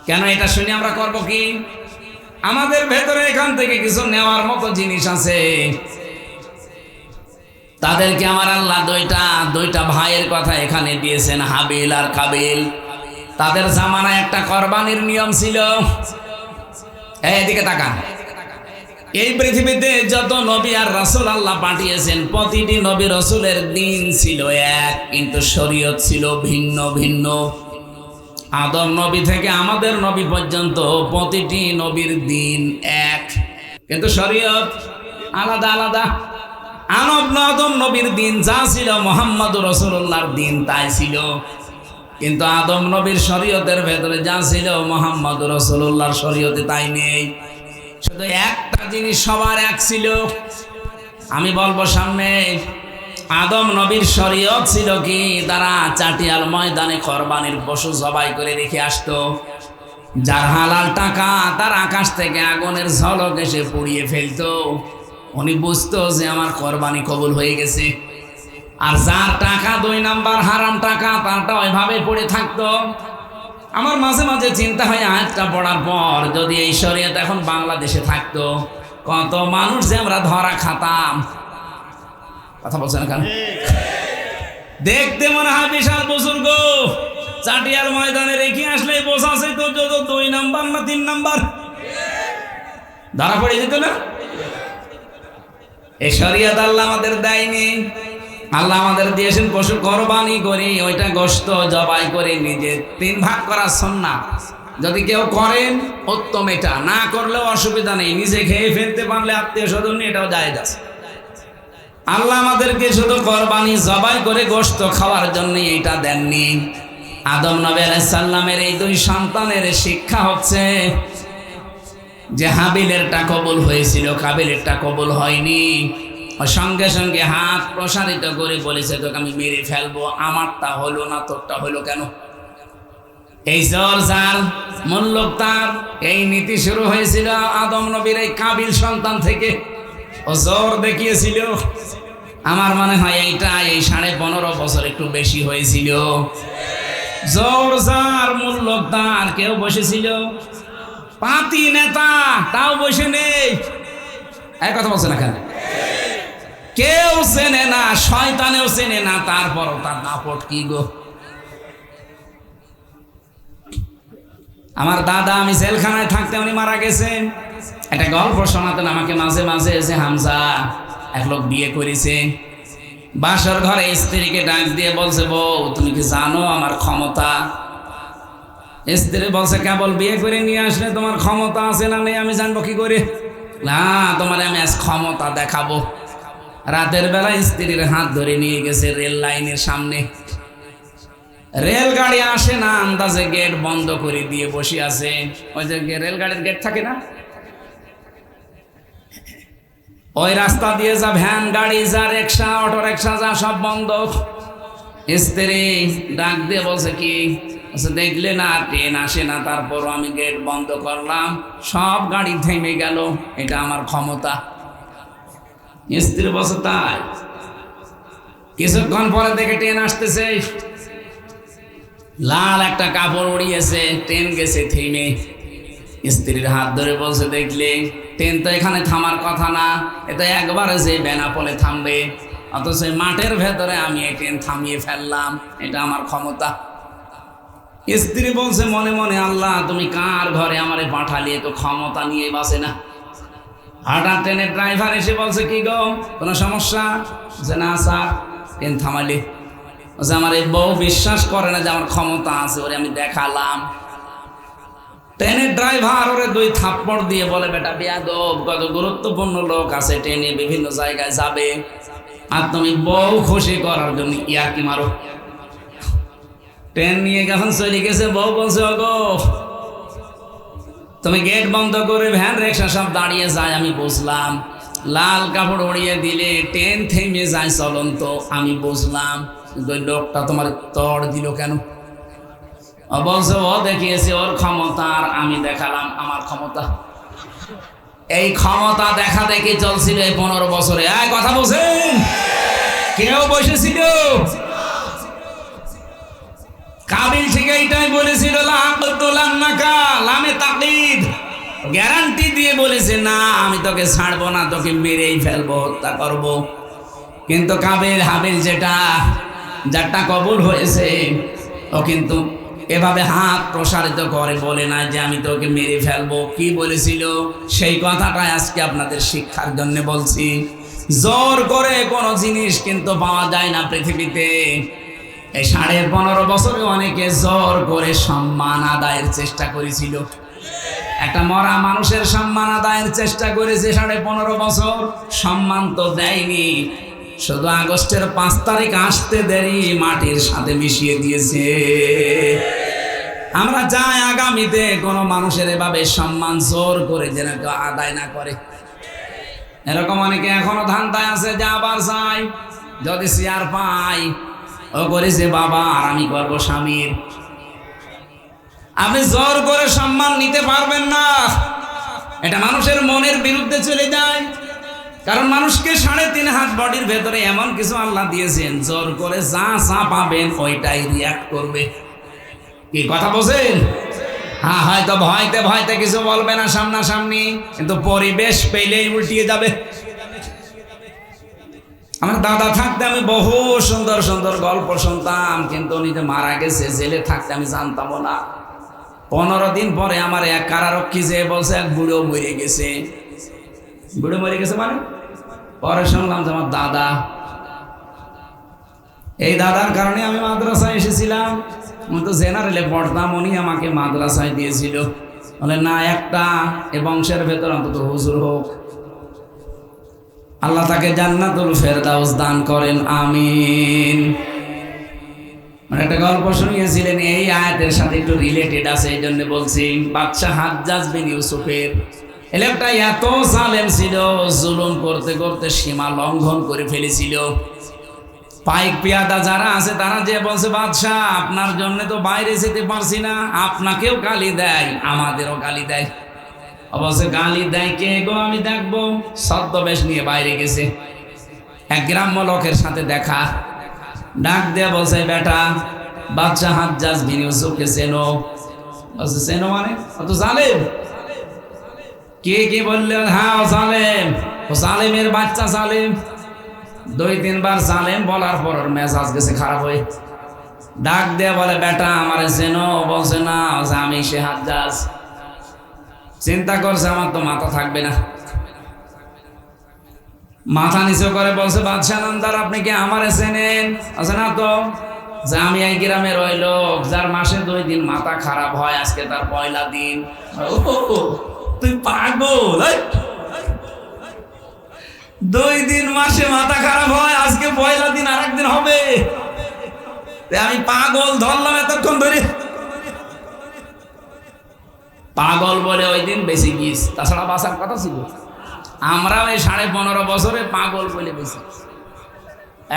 কেন? এটা শুনে আমরা করব কি? আমাদের ভেতরে এখান থেকে কিছু নেওয়ার মতো জিনিস আছে। তাদেরকে আমার আল্লাহ দুইটা ভাইয়ের কথা এখানে দিয়েছেন, হাবিল আর কাবিল। তাদের জামানায় একটা কোরবানির নিয়ম ছিল। এদিকে তাকান। এই পৃথিবীতে যত নবী আর রাসূল আল্লাহ পাঠিয়েছেন প্রতিটি নবী রাসূলের দিন ছিল এক, কিন্তু শরীয়ত ছিল ভিন্ন ভিন্ন। আদম নবী থেকে আমাদের নবী পর্যন্ত প্রতিটি নবীর দিন এক, কিন্তু শরীয়ত আলাদা আলাদা। আদম নবীর দিন যা ছিল মুহাম্মদুর রাসূলুল্লাহর দিন তাই ছিল, কিন্তু আদম নবীর শরীয়তের ভেতরে যা ছিল মুহাম্মদুর রাসূলুল্লাহর শরীয়তে তাই নেই। শুধু একটা জিনিস সবার এক ছিল। আমি বলবো সামনে, আদম নবীর শরীয়ত ছিল কি? তারা চাটিয়াল ময়দানে কোরবানির পশু জবাই করে রেখে আসতো। যার হালাল টাকা তার আকাশ থেকে আগুনের ঝলক এসে পুড়িয়ে ফেলতো। উনি বুঝতো যে আমার কোরবানি কবুল হয়ে গেছে। আর যার টাকা 2 নাম্বার হারাম টাকা, তারটা ওইভাবে পড়ে থাকতো। আমার মাঝে মাঝে চিন্তা হয় আয়াতটা পড়ার পর যদি এই শরীয়ত এখন বাংলাদেশে থাকতো, কত মানুষ যে আমরা ধরা খাতাম। কথা বলছেন কেন? দেখতে মনে হয় বিশাল বুজুর্গ, চাটিয়াল ময়দানে রেখে আসলে বোঝাছে তো যত 2 নাম্বার না 3 নাম্বার ধরা পড়ে যেত না। এই শরীয়ত আল্লাহ আমাদের দেয়নি। আল্লাহ আমাদের দিয়েছেন পশু কোরবানি করি, ওইটা গোশত জবাই করে নিজে 3 ভাগ করা সুন্নাত। যদি কেউ করেন উত্তম, এটা না করলেও অসুবিধা নেই, নিজে খেয়ে ফেলতে পারলে আত্মীয় স্বজন এটাও জায়েজ আছে। আল্লাহ আমাদেরকে শুধু কোরবানি জবাই করে গোশত খাওয়ার জন্য এটা দেননি। আদম নবী আলাইহিস সালামের এই 2 সন্তানের শিক্ষা হচ্ছে যে হাবিলেরটা কবুল হয়েছিল, কাবিলেরটা কবুল হয়নি। সঙ্গে সঙ্গে হাত প্রসারিত করে বলেছে তোকে আমি মেরে ফেলবো, আমারটা হলো না, তোরটা হলো কেন? এই জোর যার মূল্যক তার, এই নীতি শুরু হয়েছিল আদম নবীর এই কাবিল সন্তান থেকে। ও জোর দেখিয়েছিল। আমার মনে হয় এইটা এই 15.5 বছর একটু বেশি হয়েছিল। জোর যার মূল্যক তার, কেউ বসেছিল পাতি নেতা, তাও বসে নেই। এক কথা বলছে না কেন? কেউ চেনে না, শয়তানেও চেনে না, তারপরও তার দাপট কি গো। আমার দাদা, আমি জেলখানায় থাকতে উনি মারা গেছেন। একটা গল্প শোনাতেন আমাকে মাঝে মাঝে, এসে হামজা এক লোক বিয়ে করেছে, বাসর ঘরে স্ত্রীকে ডাক দিয়ে বলছে বউ তুমি কি জানো আমার ক্ষমতা? স্ত্রী বলছে কেবল বিয়ে করে নিয়ে আসলে তোমার ক্ষমতা আছে না নেই আমি জানবো কি করে? না, তোমার আমি আজ ক্ষমতা দেখাবো। রাতের বেলা স্ত্রীর হাত ধরে নিয়ে গেছে রেল লাইনের সামনে। রেলগাড়ি আসে না, আন্দাজে গেট বন্ধ করে দিয়ে বসে আছে। ওই যে রেলগাড়ির গেট থাকে না, ওই রাস্তা দিয়ে যা ভ্যান গাড়ি, যা রিক্সা, অটো রিক্সা, যা সব বন্ধ। স্ত্রী ডাক দিয়ে বলছে কি, দেখলে না ট্রেন আসে না, তারপরও আমি গেট বন্ধ করলাম, সব গাড়ি থেমে গেল, এটা আমার ক্ষমতা। স্ত্রী বলছে তাই? কিছুক্ষণ পরে দেখে ট্রেন আসতেছে, লাল একটা কাপড় উড়িয়েছে, ট্রেন গেছে থেমে। স্ত্রীর হাত ধরে বলছে দেখলে ট্রেন তো এখানে থামার কথা না, এটা একবারে যে বেনাপোলে থামবে, অথচ মাঠের ভেতরে আমি এই ট্রেন থামিয়ে ফেললাম, এটা আমার ক্ষমতা। স্ত্রী বলছে মনে মনে আল্লাহ তুমি কার ঘরে আমারে পাঠালি, তো ক্ষমতা নিয়ে বাসে না। হঠাৎ ট্রেনের ড্রাইভার এসে বলছে কি গো কোনো সমস্যা? যে না স্যার, ট্রেন থামালি। বলছে আমার এই বউ বিশ্বাস করে না যে আমার ক্ষমতা আছে, ওরে আমি দেখালাম। ট্রেনের ড্রাইভার ওরে 2 থাপ্পড় দিয়ে বলে বেটা বেয়াদব, কত গুরুত্বপূর্ণ লোক আছে ট্রেনে, বিভিন্ন জায়গায় যাবে, আর তুমি বউ খুশি করার জন্য ইয়ার্কি মারো। ট্রেন নিয়ে যখন চলে গেছে, বউ বলছে ওগো তুমি গেট বন্ধ করে ভ্যান রিক্সা সব দাঁড়িয়ে যায়, আমি বুঝলাম। লাল কাপড় উড়িয়ে দিলে ট্রেন থেমে যায় চলন্ত, আমি বুঝলাম। ওই লোকটা তোমার তড় দিল কেন? ও বলছে ও দেখিয়েছে ওর ক্ষমতা, আর আমি দেখালাম আমার ক্ষমতা। এই ক্ষমতা দেখা দেখি চলছিল এই 15 বছরে। কথা বলছেন? কেউ বসেছিল? কাবিল থেকে এইটাই বলেছিল লামে তাকিদ, গ্যারান্টি দিয়ে বলেছে না আমি তোকে ছাড়বো না, তোকে মেরেই ফেলবো, হত্যা করবো। কিন্তু কাবিল হাবিল যারটা কবুল হয়েছে, ও কিন্তু এভাবে হাত প্রসারিত করে বলে না যে আমি তোকে মেরে ফেলবো। কি বলেছিল সেই কথাটা আজকে আপনাদের শিক্ষার জন্য বলছি। জোর করে কোনো জিনিস কিন্তু পাওয়া যায় না পৃথিবীতে। এই 15.5 বছরে অনেকে জোর করে সম্মান আদায়ের চেষ্টা করেছিল। একটা মরা মানুষের সম্মান আদায়ের চেষ্টা করেছে 15.5 বছর, সম্মান তো দেয়নি, শুধু আগস্টের 5 তারিখ আসতে দেরি মাটির সাথে মিশিয়ে দিয়েছে। আমরা চাই আগামীতে কোনো মানুষের এভাবে সম্মান জোর করে যেন কেউ আদায় না করে। এরকম অনেকে এখনো ধান্দায় আছে যে আবার চাই, যদি চেয়ার পাই ও করেছে বাবা আর আমি করবো স্বামীর। আপনি জোর করে সম্মান নিতে পারবেন না, এটা মানুষের মনের বিরুদ্ধে চলে যায়। কারণ মানুষকে 3.5 হাত বডির ভেতরে এমন কিছু আল্লাহ দিয়েছেন, জোর করে যা পাবেন ওইটাই রিয়াক্ট করবে। কি কথা বলছেন? হ্যাঁ, হয়তো ভয়তে ভয়তে কিছু বলবে না সামনাসামনি, কিন্তু পরিবেশ পেলেই উল্টিয়ে যাবে। আমার দাদা থাকতে আমি বহু সুন্দর সুন্দর গল্প শুনতাম, কিন্তু উনি যে মারা গেছে, জেলে থাকতে আমি জানতামও না। 15 দিন পরে আমার এক কারারক্ষী যে বলছে এক বুড়ো মরে গেছে। বুড়ো মরে গেছে মানে? পরে শুনলাম যে আমার দাদা। এই দাদার কারণে আমি মাদ্রাসায় এসেছিলাম। আমি তো জেনারেলে পড়তাম, উনি আমাকে মাদ্রাসায় দিয়েছিল। বলে না, একটা এ বংশের ভেতর অন্তত হুজুর হোক। আল্লাহ তাকে জান্নাতুল ফেরদাউস দান করেন, আমিন। মানে একটা গল্প শুনিয়েছিলেন, এই আয়াতের সাথে একটু রিলেটেড আছে, এই জন্য বলছি। বাদশা হাজ্জাজ বিন ইউসুফের এলাকাটা এত জালেম ছিল, জুলুম করতে করতে সীমা লঙ্ঘন করে ফেলেছিল। পাইক পিয়াদা যারা আছে তারা যে বলছে, বাদশাহ আপনার জন্য তো বাইরে যেতে পারছি না, আপনাকেও গালি দেয়, আমাদেরও গালি দেয়। অবশ্য গালি দেয় কে গো, আমি দেখবো। ছদ্মবেশ নিয়ে বাইরে গেছে, এক গ্রাম্য লোকের সাথে দেখা। ডাক দিয়ে বলছে, বেটা বাদশা হাজ্জাজ বিন ইউসুফকে চেনো? বলছে চেনো মানে? অত জালেম। কে কে বললে? হ্যাঁ ও জালেম, ও জালেমের বাচ্চা জালেম। 2-3 বার জালেম বলার পর ওর মেজাজ গেছে খারাপ হয়ে। ডাক দিয়ে বলে, বেটা আমার চেনো? বলছে না, আমি সে হাজ্জাজ। চিন্তা করছে আমার তো মাথা থাকবে না, মাথা নিচু করে বলছে, বাদশাহ নামদার আপনি কি আমারে চেনেন? আছে না তো, যে আমি এই গ্রামের ওই লোক যার মাসে 2 দিন মাথা খারাপ হয়, আজকে তার পয়লা দিন। তুই পাগল? 2 দিন মাসে মাথা খারাপ হয়, আজকে পয়লা দিন আর একদিন হবে? আমি পাগল ধরলাম এতক্ষণ ধরে। পাগল বলে ওই দিন বেশি গিস, তাছাড়া বাঁচার কথা ছিল। আমরা ওই 15.5 বছরে পাগল বলে বেশি।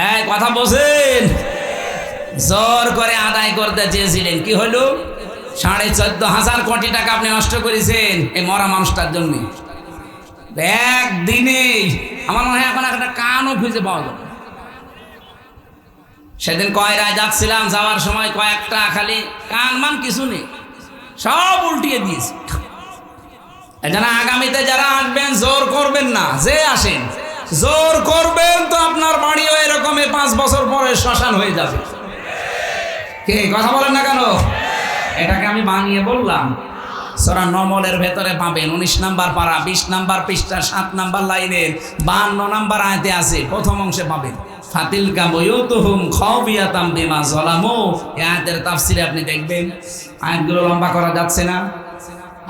এই কথা বলছেন, জোর করে আদায় করতে চেয়েছিলেন, কি হলো? 14,500 কোটি টাকা আপনি নষ্ট করেছেন এই মরা মানুষটার জন্য। একদিনে আমার মনে হয় এখন একটা কানও খুঁজে পাওয়া যাবে। সেদিন কয়রায় যাচ্ছিলাম, যাওয়ার সময় কয়েকটা খালি কান মান কিছু নেই, সব উল্টিয়ে দিয়েছে। এজন্য আগামীতে যারা আসবেন জোর করবেন না, যে আসেন জোর করবেন তো আপনার বাড়িও এরকম 5 বছর পরে শ্মশান হয়ে যাবে। কে কথা বলেন না কেন? এটাকে আমি বানিয়ে বললাম। সূরা নমলের ভেতরে পাবেন 19 নাম্বার পারা, 20 নাম্বার পৃষ্ঠা, 7 নাম্বার লাইনের 52 নাম্বার আয়াতে আছে, প্রথম অংশে পাবেন। ফাতিলকা বুয়ুতুহুম খাওফিয়াতাম বিমা যালামু। এই আয়াতের তাফসীরে আপনি দেখবেন। আয়াতগুলো লম্বা করা যাচ্ছে না।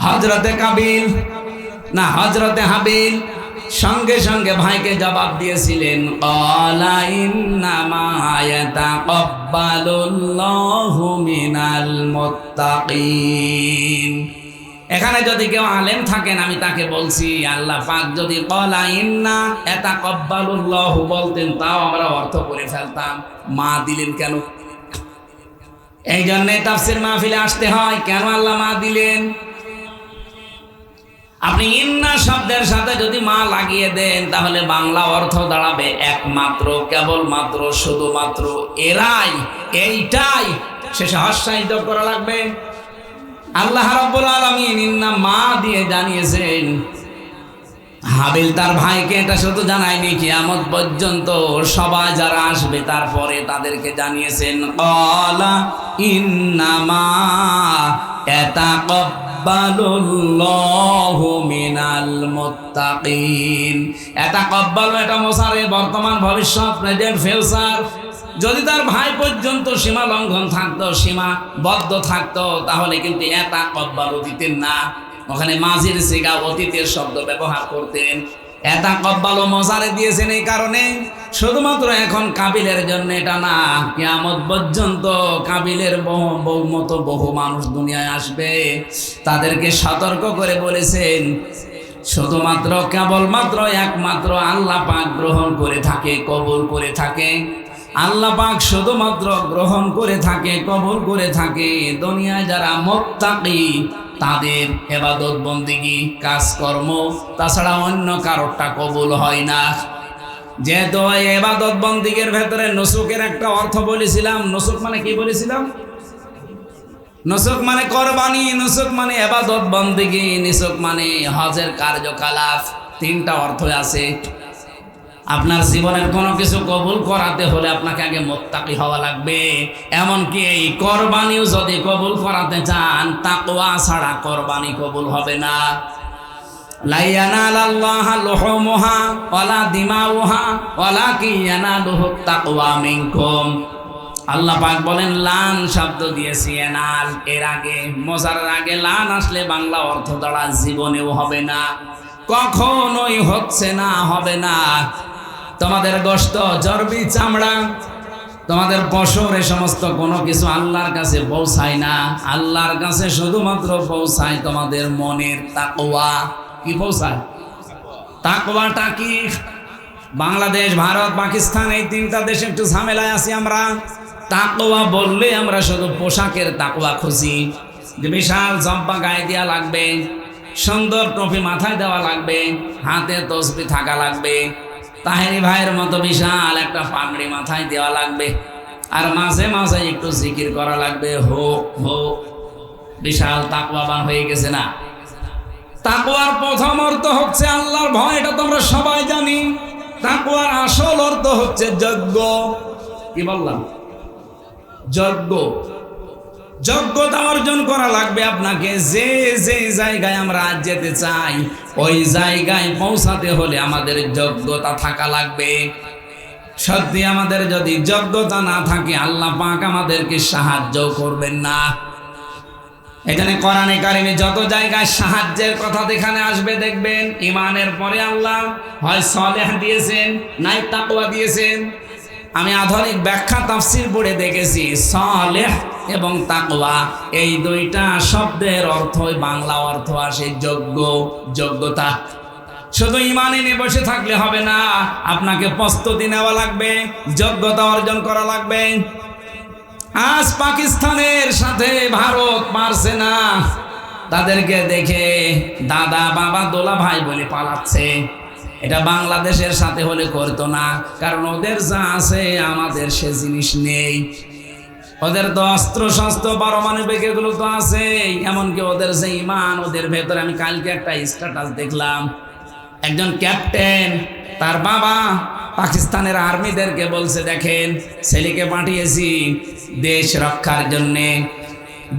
হযরতে কাবিল না হযরতে হাবিল সঙ্গে সঙ্গে ভাইকে জবাব দিয়েছিলেন, ক্বালা ইন্নামা ইয়াতাকাব্বালুল্লাহু মিনাল মুত্তাকিন। এখানে যদি কেউ আলেম থাকেন আমি তাকে বলছি, আল্লাহ পাক যদি ক্বালা ইন্না ইয়াতাকাব্বালুল্লাহু বলতেন, তাও আমরা অর্থ করে ফেলতাম। মা দিলেন কেন? এই জন্যে তাফসীর মাহফিলে আসতে হয়। কেন আল্লাহ মা দিলেন? আপনি ইন্না শব্দের সাথে যদি মা লাগিয়ে দেন, তাহলে বাংলা অর্থ দাঁড়াবে একমাত্র, কেবলমাত্র, শুধুমাত্র, এরাই, এইটাই। শেষে হস্যায়িত করা লাগবে। আল্লাহ রাব্বুল আলামিন ইন্না মা দিয়ে জানিয়েছেন। হাবিল তার ভাইকে এটা শুধু জানায়নি, কিয়ামত পর্যন্ত সবাই যারা আসবে তারপরে তাদেরকে জানিয়েছেন, ক্বালা ইন্নামা ইয়াতাকাব্বালুল্লাহু মিনাল মুত্তাকিন। ইয়াতাকাব্বালু এটা মোসারে, বর্তমান, ভবিষ্যৎ, প্রেজেন্ট, ফিউচার। যদি তার ভাই পর্যন্ত সীমা লঙ্ঘন থাকতো, সীমাবদ্ধ থাকতো, তাহলে কিন্তু ইয়াতাকাব্বালু দিতেন না, ওখানে মাঝির সিগা অতীতের শব্দ ব্যবহার করতেন। ইয়াতাকাব্বালু মোসারে দিয়েছেন এই কারণে, শুধুমাত্র এখন কাবিলের জন্য এটা না, কিয়ামত পর্যন্ত কাবিলের বহু মানুষ দুনিয়ায় আসবে, তাদেরকে সতর্ক করে বলেছেন, শুধুমাত্র কেবলমাত্র একমাত্র আল্লাহ পাক গ্রহণ করে থাকে, কবুল করে থাকে। আল্লাহ পাক শুধুমাত্র গ্রহণ করে থাকে, কবুল করে থাকে। দুনিয়ায় যারা মুত্তাকি তাদের ইবাদত বন্দেগী কাজকর্ম তাছাড়া অন্য কারোরটা কবুল হয় না। যেহেতু ইবাদত বন্দেগীর ভেতরে নুসুকের একটা অর্থ বলেছিলাম। নুসুক মানে কি বলেছিলাম? নুসুক মানে কোরবানি, নুসুক মানে ইবাদত বন্দেগী, নুসুক মানে হজের কার্যকলাপ। তিনটা অর্থ আছে। আপনার জীবনের কোনো কিছু কবুল করাতে হলে আপনাকে আগে মুত্তাকি হওয়া লাগবে। এমনকি এই কোরবানিও যদি কবুল করাতে চান, তাকওয়া ছাড়া কোরবানি কবুল হবে না। লা ইয়ানালাল্লাহা লুহুমুহা ওয়ালা দিমাউহা ওয়ালাকিন ইয়ানালুহুত তাকওয়া মিনকুম। আল্লাহ পাক বলেন, লান শব্দ দিয়েছি এনাল, এর আগে মোজারের আগে লান আসলে বাংলা অর্থ দ্বারা জীবনেও হবে না, কখনোই হচ্ছে না, হবে না। তোমাদের গোশত, চর্বি, চামড়া, তোমাদের পশুর, এ সমস্ত কোনো কিছু আল্লাহর কাছে পৌঁছায় না। আল্লাহর কাছে শুধুমাত্র পৌঁছায় তোমাদের মনের তাকওয়া। কি পৌঁছায়? তাকওয়াটা কি? বাংলাদেশ, ভারত, পাকিস্তান এই তিনটা দেশে একটু ঝামেলায় আছি আমরা। তাকওয়া বললে আমরা শুধু পোশাকের তাকওয়া খুঁজি, যে বিশাল জব্বা গায়ে দেওয়া লাগবে, সুন্দর টুপি মাথায় দেওয়া লাগবে, হাতে তসবিহ থাকা লাগবে, তাহেরি ভাইয়ের মতো বিশাল একটা পাগড়ি মাথায় দেওয়া লাগবে, আর মাঝে মাঝে একটু জিকির করা লাগবে, হো হো। বিশাল তাকওয়াবান হয়ে গেছে না? তাকওয়ার প্রথম অর্থ হচ্ছে আল্লাহর ভয়, এটা তোমরা সবাই জানি। তাকওয়ার আসল অর্থ হচ্ছে যজ্ঞ। কি বললাম? যজ্ঞ। যোগ্যতা অর্জন করা লাগবে আপনাকে। যে যে জায়গায় আমরা আজ যেতে চাই, ওই জায়গায় পৌঁছাতে হলে আমাদের যোগ্যতা থাকা লাগবে। সত্যি আমাদের যদি যোগ্যতা না থাকে, আল্লাহ পাক আমাদেরকে সাহায্য করবেন না। এখানে কোরআনে কারিমে যত জায়গায় সাহায্যের কথা যেখানে আসবে, দেখবেন ঈমানের পরে আল্লাহ হয় সালেহ দিয়েছেন, নাই তাকওয়া দিয়েছেন। আমি আধুনিক ব্যাখ্যা তাফসীর পড়ে দেখেছি, সালেহ এবং তাকওয়া এই দুইটা শব্দের অর্থই বাংলা অর্থ আসে যোগ্য, যোগ্যতা। শুধু ঈমানে নিয়ে বসে থাকলে হবে না, আপনাকে প্রস্তুতি নেওয়া লাগবে, যোগ্যতা অর্জন করা লাগবে। আজ পাকিস্তানের সাথে ভারত পারছে না, তাদেরকে দেখে দাদা বাবা দোলা ভাই বলে পালাচ্ছে। এটা বাংলাদেশের সাথে হলে করতো না, কারণ ওদের যা আছে আমাদের সে জিনিস নেই। ওদের তো অস্ত্র শস্ত্র পারমাণবিক এগুলো তো আছে, এমনকি ওদের যে ঈমান, ওদের ভেতরে আমি কালকে একটা স্ট্যাটাস দেখলাম, একজন ক্যাপ্টেন তার বাবা পাকিস্তানের আর্মিদেরকে বলছে, দেখেন ছেলেকে পাঠিয়েছি দেশ রক্ষার জন্যে,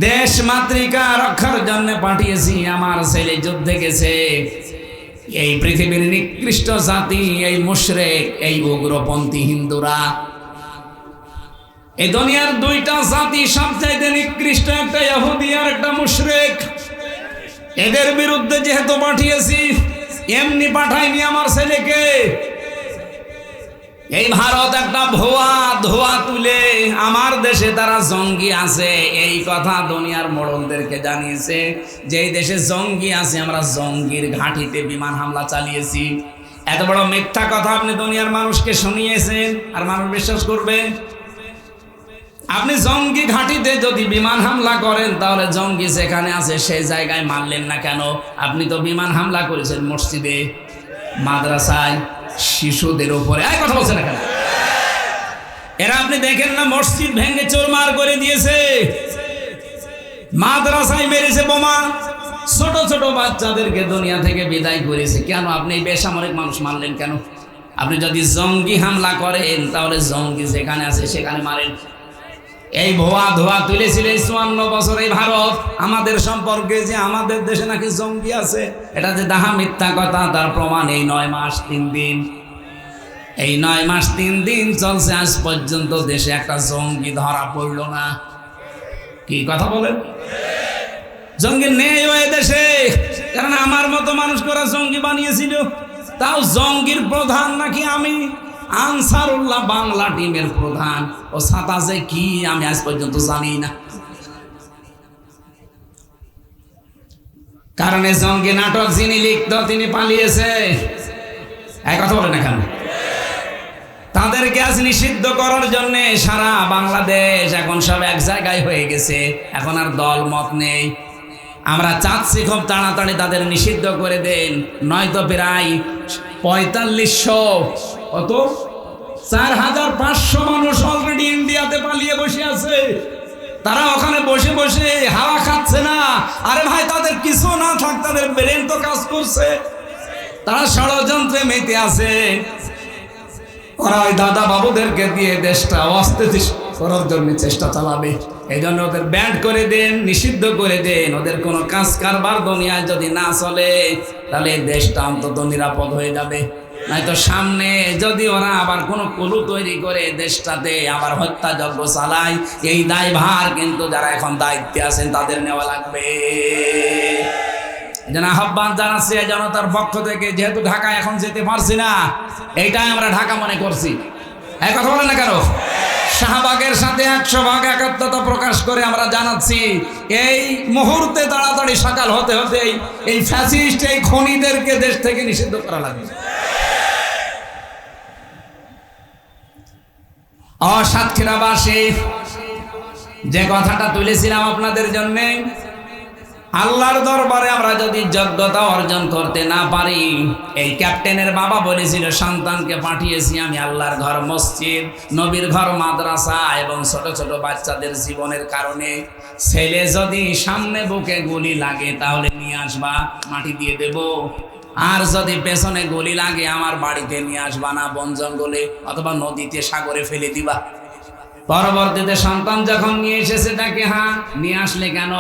দেশ মাতৃকা রক্ষার জন্য পাঠিয়েছি। আমার ছেলে যুদ্ধে গেছে। এই পৃথিবীর নিকৃষ্ট জাতি এই মুশরিক, এই উগ্রপন্থী হিন্দুরা। এই দুনিয়ার দুইটা জাতি সবচাইতে নিকৃষ্ট, একটা ইহুদি আর একটা মুশরিক। এদের বিরুদ্ধে যেহেতু পাঠিয়েছি, এমনি পাঠাইনি আমার ছেলেকে। এই ভারত একটা ধোয়া তুলে আমার দেশে তারা জঙ্গি আছে, এই কথা দুনিয়ার মোড়লদেরকে জানিয়েছে, যে এই দেশে জঙ্গি আছে, আমরা জঙ্গির ঘাঁটিতে বিমান হামলা চালিয়েছি। এত বড় মিথ্যা কথা আপনি দুনিয়ার মানুষকে শুনিয়েছেন, আর মানুষ বিশ্বাস করবে? আপনি জঙ্গি ঘাঁটিতে যদি বিমান হামলা করেন, তাহলে জঙ্গি যেখানে আছে সেই জায়গায় মারলেন না কেন? আপনি তো বিমান হামলা করেছেন মসজিদে, মাদ্রাসায়, শিশুদের উপরে। এই কথা বলছেন না কেন? এরা আপনি দেখেন না, মসজিদ ভেঙে চুরমার করে দিয়েছে, মাদ্রাসায় মেরেছে বোমা, ছোট ছোট বাচ্চাদেরকে দুনিয়া থেকে বিদায় করেছে। কেন আপনি এই বেসামরিক মানুষ মারলেন কেন? আপনি যদি জঙ্গি হামলা করেন, তাহলে জঙ্গি যেখানে আছে সেখানে মারেন। এই ধোয়া তুলেছিল 54 বছর এই ভারত আমাদের সম্পর্কে, যে আমাদের দেশে নাকি জঙ্গি আছে। এটা যে দাহা মিথ্যা কথা, তার প্রমাণ এই 9 মাস 3 দিন। এই 9 মাস 3 দিন চলছে, আজ পর্যন্ত দেশে একটা জঙ্গি ধরা পড়ল না। কি কথা বলেন? জঙ্গি নেই ওই দেশে, কারণ আমার মতো মানুষ করা জঙ্গি বানিয়েছিল। তাও জঙ্গির প্রধান নাকি আমি, আনসারুল্লাহ বাংলা টিমের প্রধান। ও ছাতা যে কি আমি আজ পর্যন্ত জানি না। কারণ এই জঙ্গি নাটক যিনি লিখত তিনি পালিয়েছে। এক কথা বলে না কেন? তাদেরকে আজ নিষিদ্ধ করার জন্য সারা বাংলাদেশ এখন সব এক জায়গায় হয়ে গেছে, এখন আর দল মত নেই। আমরা চাচ্ছি খুব তাড়াতাড়ি তাদের নিষিদ্ধ করে দেন, নয়তো প্রায় 4500 কত 4500 মানুষ অলরেডি ইন্ডিয়াতে পালিয়ে বসে আছে। তারা ওখানে বসে বসে হাওয়া খাচ্ছে না। আরে ভাই, তাদের কিছু না থাক, তাদের ব্রেন তো কাজ করছে, তারা ষড়যন্ত্রে মেতে আছে। ওরা ওই দাদা বাবুদেরকে দিয়ে দেশটা অস্থিতিশীল করার জন্য চেষ্টা চালাবে। এই জন্য ওদের ব্যান্ড করে দেন, নিষিদ্ধ করে দেন। ওদের কোনো কাজ কারবার দুনিয়ায় যদি না চলে, তাহলে দেশটা অন্তত নিরাপদ হয়ে যাবে। নয়তো সামনে যদি ওরা আবার কোনো কুলু তৈরি করে দেশটাতে আবার হত্যাযজ্ঞ চালায়, এই দায়ভার কিন্তু যারা এখন দায়িত্বে আছেন তাদের নেওয়া লাগবে। যেন আহ্বান জানাচ্ছি জনতার পক্ষ থেকে, যেহেতু ঢাকা এখন যেতে পারছি না, এইটাই আমরা ঢাকা মনে করছি। এই কথা বলেন না কেন? শাহবাগের সাথে 100 ভাগ একাত্মতা প্রকাশ করে আমরা জানাচ্ছি, এই মুহূর্তে তাড়াতাড়ি সকাল হতে হতে এই ফ্যাসিস্ট, এই খনিদেরকে দেশ থেকে নিষিদ্ধ করা লাগবে। সাতক্ষীরাবাসী, যে কথাটা তুলেছিলাম আপনাদের জন্য, আল্লাহর দরবারে আমরা যদি যোগ্যতা অর্জন করতে না পারি, এই ক্যাপ্টেনের বাবা বলেছিল, সন্তানকে পাঠিয়েছি আমি আল্লাহর ঘর মসজিদ, নবীর ঘর মাদ্রাসা এবং ছোট ছোট বাচ্চাদের জীবনের কারণে। ছেলে যদি সামনে বুকে গুলি লাগে তাহলে নিয়ে আসবা, মাটি দিয়ে দেব। আর যদি পেছনে গুলি লাগে আমার বাড়িতে নিয়ে আসবা না, বন জঙ্গলে অথবা নদীতে, সাগরে ফেলে দিবা। পরবর্তীতে সন্তান যখন নিয়ে এসেছে তাকে, হ্যাঁ নিয়ে আসলে কেন?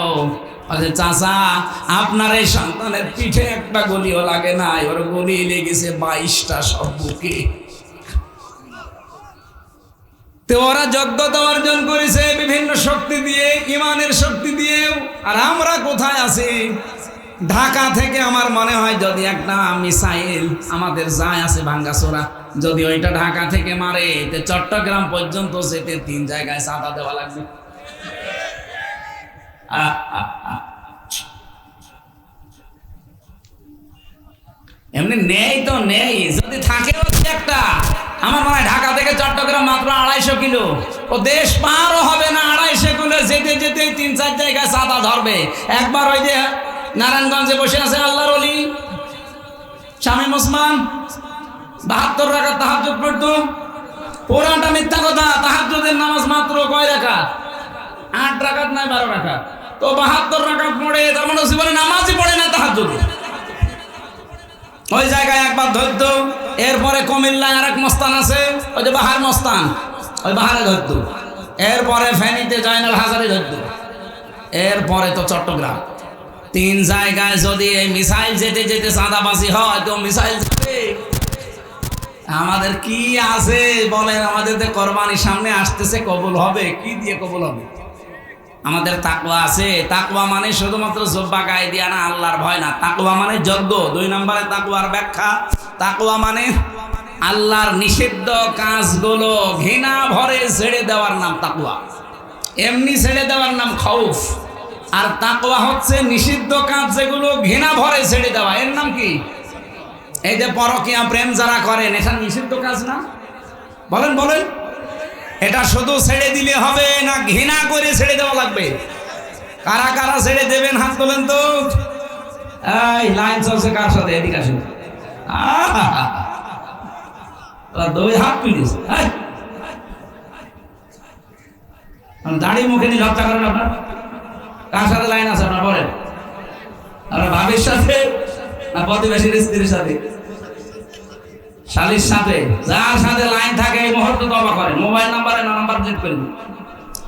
চাচা, আপনার এই সন্তানের পিঠে একটা গুলিও লাগে নাই, ওর গুলি লেগেছে 22টা সব বুকে। তো ওরা যোগ্যতা অর্জন করেছে বিভিন্ন শক্তি দিয়ে, ইমানের শক্তি দিয়ে। আর আমরা কোথায় আছি? ঢাকা থেকে আমার মনে হয় যদি একটা মিসাইল আমাদের যায় আছে ভাঙ্গাচোরা, যদি ওইটা ঢাকা থেকে মারে, তো চট্টগ্রাম পর্যন্ত যেতে 3 জায়গায় চাঁদা দেওয়া লাগবে। এমনি নেই তো নেই, যদি থাকে একটা, আমার মনে হয় ঢাকা থেকে চট্টগ্রাম মাত্র 250 কিলো, ও দেশ পারও হবে না, 250 কিলো যেতে যেতে 3-4 জায়গায় চাঁদা ধরবে। একবার ওই যে নারায়ণগঞ্জে বসে আছে আল্লাহর ওলি শামীম ওসমান, 72 রাকাত তাহাজ্জুদ পড়তো। পুরাটা মিথ্যা কথা। তাহাজ্জুদের নামাজ মাত্র কয় রাকাত? 8 রাকাত নয় 12 রাকাত। তো 72 রাকাত পড়ে, তার মানে জীবনে নামাজই পড়ে না তাহাজ্জুদ। ওই জায়গায় একবার ধরতো। এরপরে কুমিল্লায় আরেক মস্তান আছে, ওই যে বাহার মস্তান, ওই বাহারে ধরতো। এরপরে ফেনীতে জয়নাল হাজারে ধরতো। এরপরে তো চট্টগ্রাম। 3 জায়গায় যদি এই মিসাইল যেতে যেতে চাঁদাবাজি হয়, তো মিসাইল যাবে। আমাদের কি আছে বলেন? আমাদের যে কোরবানির সামনে আসতেছে, কবুল হবে কি দিয়ে? কবুল হবে। আমাদের তাকওয়া আছে। তাকওয়া মানে শুধুমাত্র জব্বা গায়ে দিয়া না, আল্লাহর ভয় না। তাকওয়া মানে যজ্ঞ। 2 নম্বরে তাকওয়ার ব্যাখ্যা, তাকওয়া মানে আল্লাহর নিষিদ্ধ কাজগুলো ঘৃণা ভরে ছেড়ে দেওয়ার নাম তাকওয়া। এমনি ছেড়ে দেওয়ার নাম খাউফ। আর তাকওয়া হচ্ছে নিষিদ্ধ কাজ যেগুলো ঘৃণা ভরে ছেড়ে দেওয়া, এর নাম কি? এই যে পরকীয়া প্রেম যারা করেন, এটা নিষিদ্ধ কাজ না? বলেন বলেন, এটা শুধু ছেড়ে দিলে হবে না ঘৃণা করে ছেড়ে দেওয়া লাগবে? কারা কারা ছেড়ে দেবেন হাত তোলেন তো। এই লাইন চলছে কার সাথে? এদিকে আসুন। 2 হাত তুলিস। দাড়ি মুখে নিয়ে লজ্জা করেন আপনার? কার সাথে লাইন আছে আপনার বলেন? আপনার ভাবির সাথে না প্রতিবেশীর স্ত্রীর সাথে? শালীর সাথে? যার সাথে লাইন থাকে এই মুহূর্তে তওবা করেন। মোবাইল নাম্বারে না নাম্বার চেক করে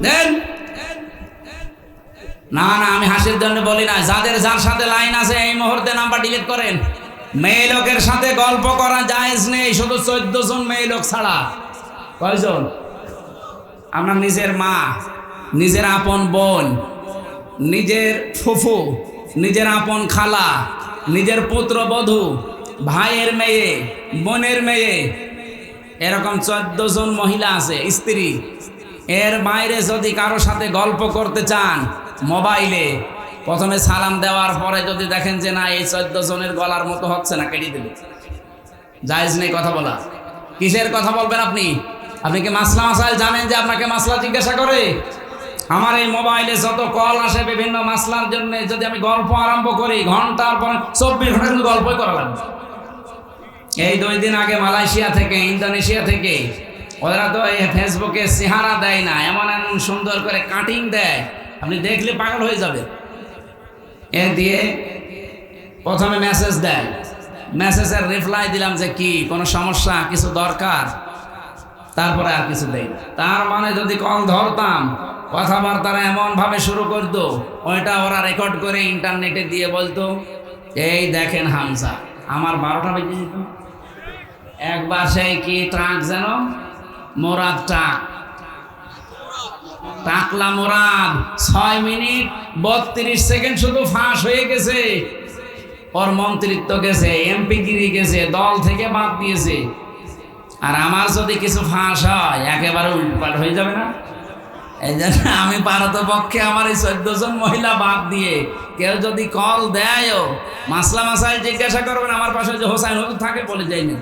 দেন। না না, আমি হাসির জন্য বলি না। যাদের যার সাথে লাইন আছে এই মুহূর্তে নাম্বার ডিলিট করেন। মেয়ে লোকের সাথে গল্প করা জায়েজ নেই, শুধু 14 জন মেয়ে লোক ছাড়া। কয়জন? আপনার নিজের মা, নিজের আপন বোন, নিজের ফুফু, নিজের আপন খালা, নিজের পুত্রবধূ, ভাইয়ের মেয়ে, বোনের মেয়ে, এরকম 14 জন মহিলা আছে স্ত্রী। এর বাইরে যদি কারো সাথে গল্প করতে চান মোবাইলে, প্রথমে সালাম দেওয়ার পরে যদি দেখেন যে না এই 14 জনের গলার মতো হচ্ছে না, কেটে দেবে। জায়েজ নেই কথা বলা। কিসের কথা বলবেন আপনি? আপনি কি মাসলা মাসাইল জানেন যে আপনাকে মাসলা জিজ্ঞাসা করে? আমার এই মোবাইলে যত কল আসে বিভিন্ন মাসলার জন্য, যদি আমি গল্প আরম্ভ করি ঘন্টার পর 24 ঘন্টা কিন্তু গল্পই করা লাগবে। এই 2 দিন আগে মালয়েশিয়া থেকে, ইন্দোনেশিয়া থেকে ওরা তো এই ফেসবুকে চেহারা দেয় না, এমন এমন সুন্দর করে কাটিং দেয়, আপনি দেখলে পাগল হয়ে যাবে। এ দিয়ে প্রথমে মেসেজ দেয়, মেসেজের রিপ্লাই দিলাম যে কি কোনো সমস্যা, কিছু দরকার, তারপরে আর কিছু দেয় না। তার মানে যদি কল ধরতাম, কথাবার্তারা এমন ভাবে শুরু করতো, ওইটা ওরা রেকর্ড করে ইন্টারনেটে দিয়ে বলতো, এই দেখেন হামজা। আমার 12টা বেজে যেত। একবার সেই কি ট্রাক যেন, মোরাদ ট্রাক, টাকলা মোরাদ, 6 মিনিট 32 সেকেন্ড শুধু ফাঁস হয়ে গেছে। ওর মন্ত্রিত্ব গেছে, এমপিগিরি গেছে, দল থেকে বাদ দিয়েছে। আর আমার যদি কিছু ফাঁস হয়, একেবারে উল্টপাল্ট হয়ে যাবে না? এই জন্য আমি পারতপক্ষে আমার এই 14 জন মহিলা বাদ দিয়ে কেউ যদি কল দেয়ও, মাসলা মাসাইল জিজ্ঞাসা করবেন, আমার পাশে যে হোসাইন হুজুর থাকে বলে যায়নি,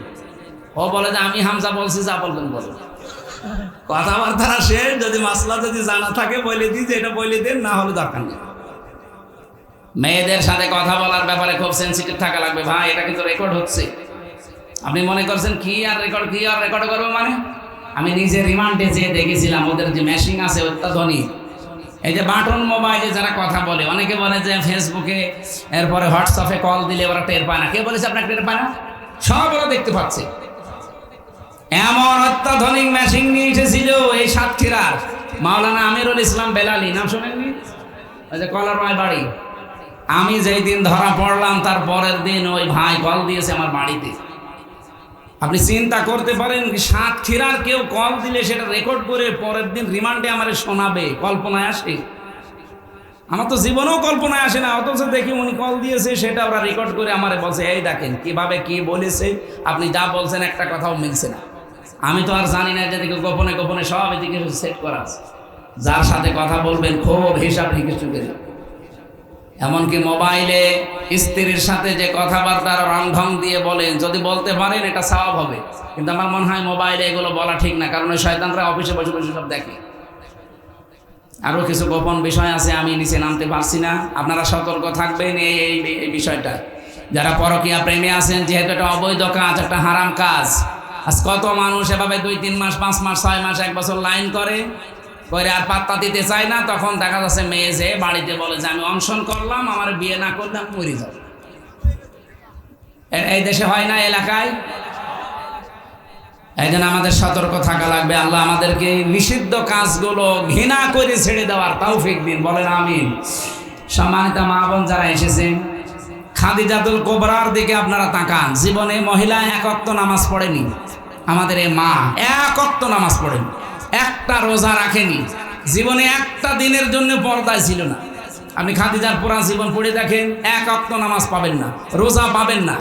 ও বলে যে আমি হামজা বলছি, যা বলবেন বলে। কথাবার্তা শেষ, যদি মাসলা যদি জানা থাকে বলে দিই যে এটা বলে দেন, না হলে দরকার নেই। মেয়েদের সাথে কথা বলার ব্যাপারে খুব সেন্সিটিভ থাকা লাগবে ভাই। এটা কিন্তু রেকর্ড হচ্ছে। আপনি মনে করছেন কি আর রেকর্ড করবো মানে? আমি নিজে রিমান্ডে যেয়ে দেখেছিলাম, ওদের যে মেশিন আছে অত্যাধুনিক। এই যে বাটন মোবাইলে যারা কথা বলে, অনেকে বলে যে ফেসবুকে, এরপরে হোয়াটসঅ্যাপে কল দিলে ওরা টের পায় না। কে বলেছে আপনার টের পায় না? সব ওরা দেখতে পাচ্ছে। এমন অত্যাধুনিক মেশিন নিয়ে এসেছিল এই সাতক্ষীরার মাওলানা আমিরুল ইসলাম বেলালি, নাম শোনেননি? ওই যে কলারমায় বাড়ি। আমি যেই দিন ধরা পড়লাম, তার পরের দিন ওই ভাই কল দিয়েছে আমার বাড়িতে। আপনি চিন্তা করতে পারেন, সাতক্ষীরার কেউ কল দিলে সেটা রেকর্ড করে পরের দিন রিমান্ডে আমারে শোনাবে? কল্পনায় আসে? আমার তো জীবনেও কল্পনায় আসে না। অথচ দেখি উনি কল দিয়েছে, সেটা ওরা রেকর্ড করে আমারে বলছে, এই দেখেন কিভাবে কি বলেছে, আপনি যা বলছেন একটা কথাও মিলছে না। আমি তো আর জানি না, যেদিকে গোপনে গোপনে সব এদিকে সেট করা আছে। যার সাথে কথা বলবেন খুব হিসাব নিকেশ করে। এমনকি মোবাইলে স্ত্রীর সাথে যে কথাবার্তার রংঢং দিয়ে বলেন, যদি বলতে পারেন এটা সওয়াব হবে। কিন্তু আমার মনে হয় মোবাইলে এগুলো বলা ঠিক না, কারণ ওই শয়তানরা অফিসে বসে বসে সব দেখে। আরও কিছু গোপন বিষয় আছে, আমি নিচে নামতে পারছি না। আপনারা সতর্ক থাকবেন এই বিষয়টা। যারা পরকীয়া প্রেমে আছেন, যেহেতু এটা অবৈধ কাজ, একটা হারাম কাজ। আজ কত মানুষ এভাবে 2-3 মাস, 5 মাস, 6 মাস, 1 বছর লাইন করে আর পাত্তা দিতে চায় না। তখন দেখা যাচ্ছে মেয়ে যে বাড়িতে বলে যে আমি অনশন করলাম, আমার বিয়ে না করলে আমি মরে যাব। এই দেশে হয় না, এলাকায়। এই জন্য আমাদের সতর্ক থাকা লাগবে। আল্লাহ আমাদেরকে নিষিদ্ধ কাজগুলো ঘৃণা করে ছেড়ে দেওয়ার তৌফিক দিন, বলেন আমিন। সম্মানিত মা বোন যারা এসেছেন, খাদিজাতুল কুবরার দিকে আপনারা তাকান। জীবনে মহিলা 1 ওয়াক্ত নামাজ পড়েনি। আমাদের এই মা 1 ওয়াক্ত নামাজ পড়েনি, একটা রোজা রাখেনি, জীবনে একটা দিনের জন্য পর্দায় ছিল না। আপনি খাদিজার পুরা জীবন পড়ে দেখেন, 1 ওয়াক্ত নামাজ পাবেন না, রোজা পাবেন না,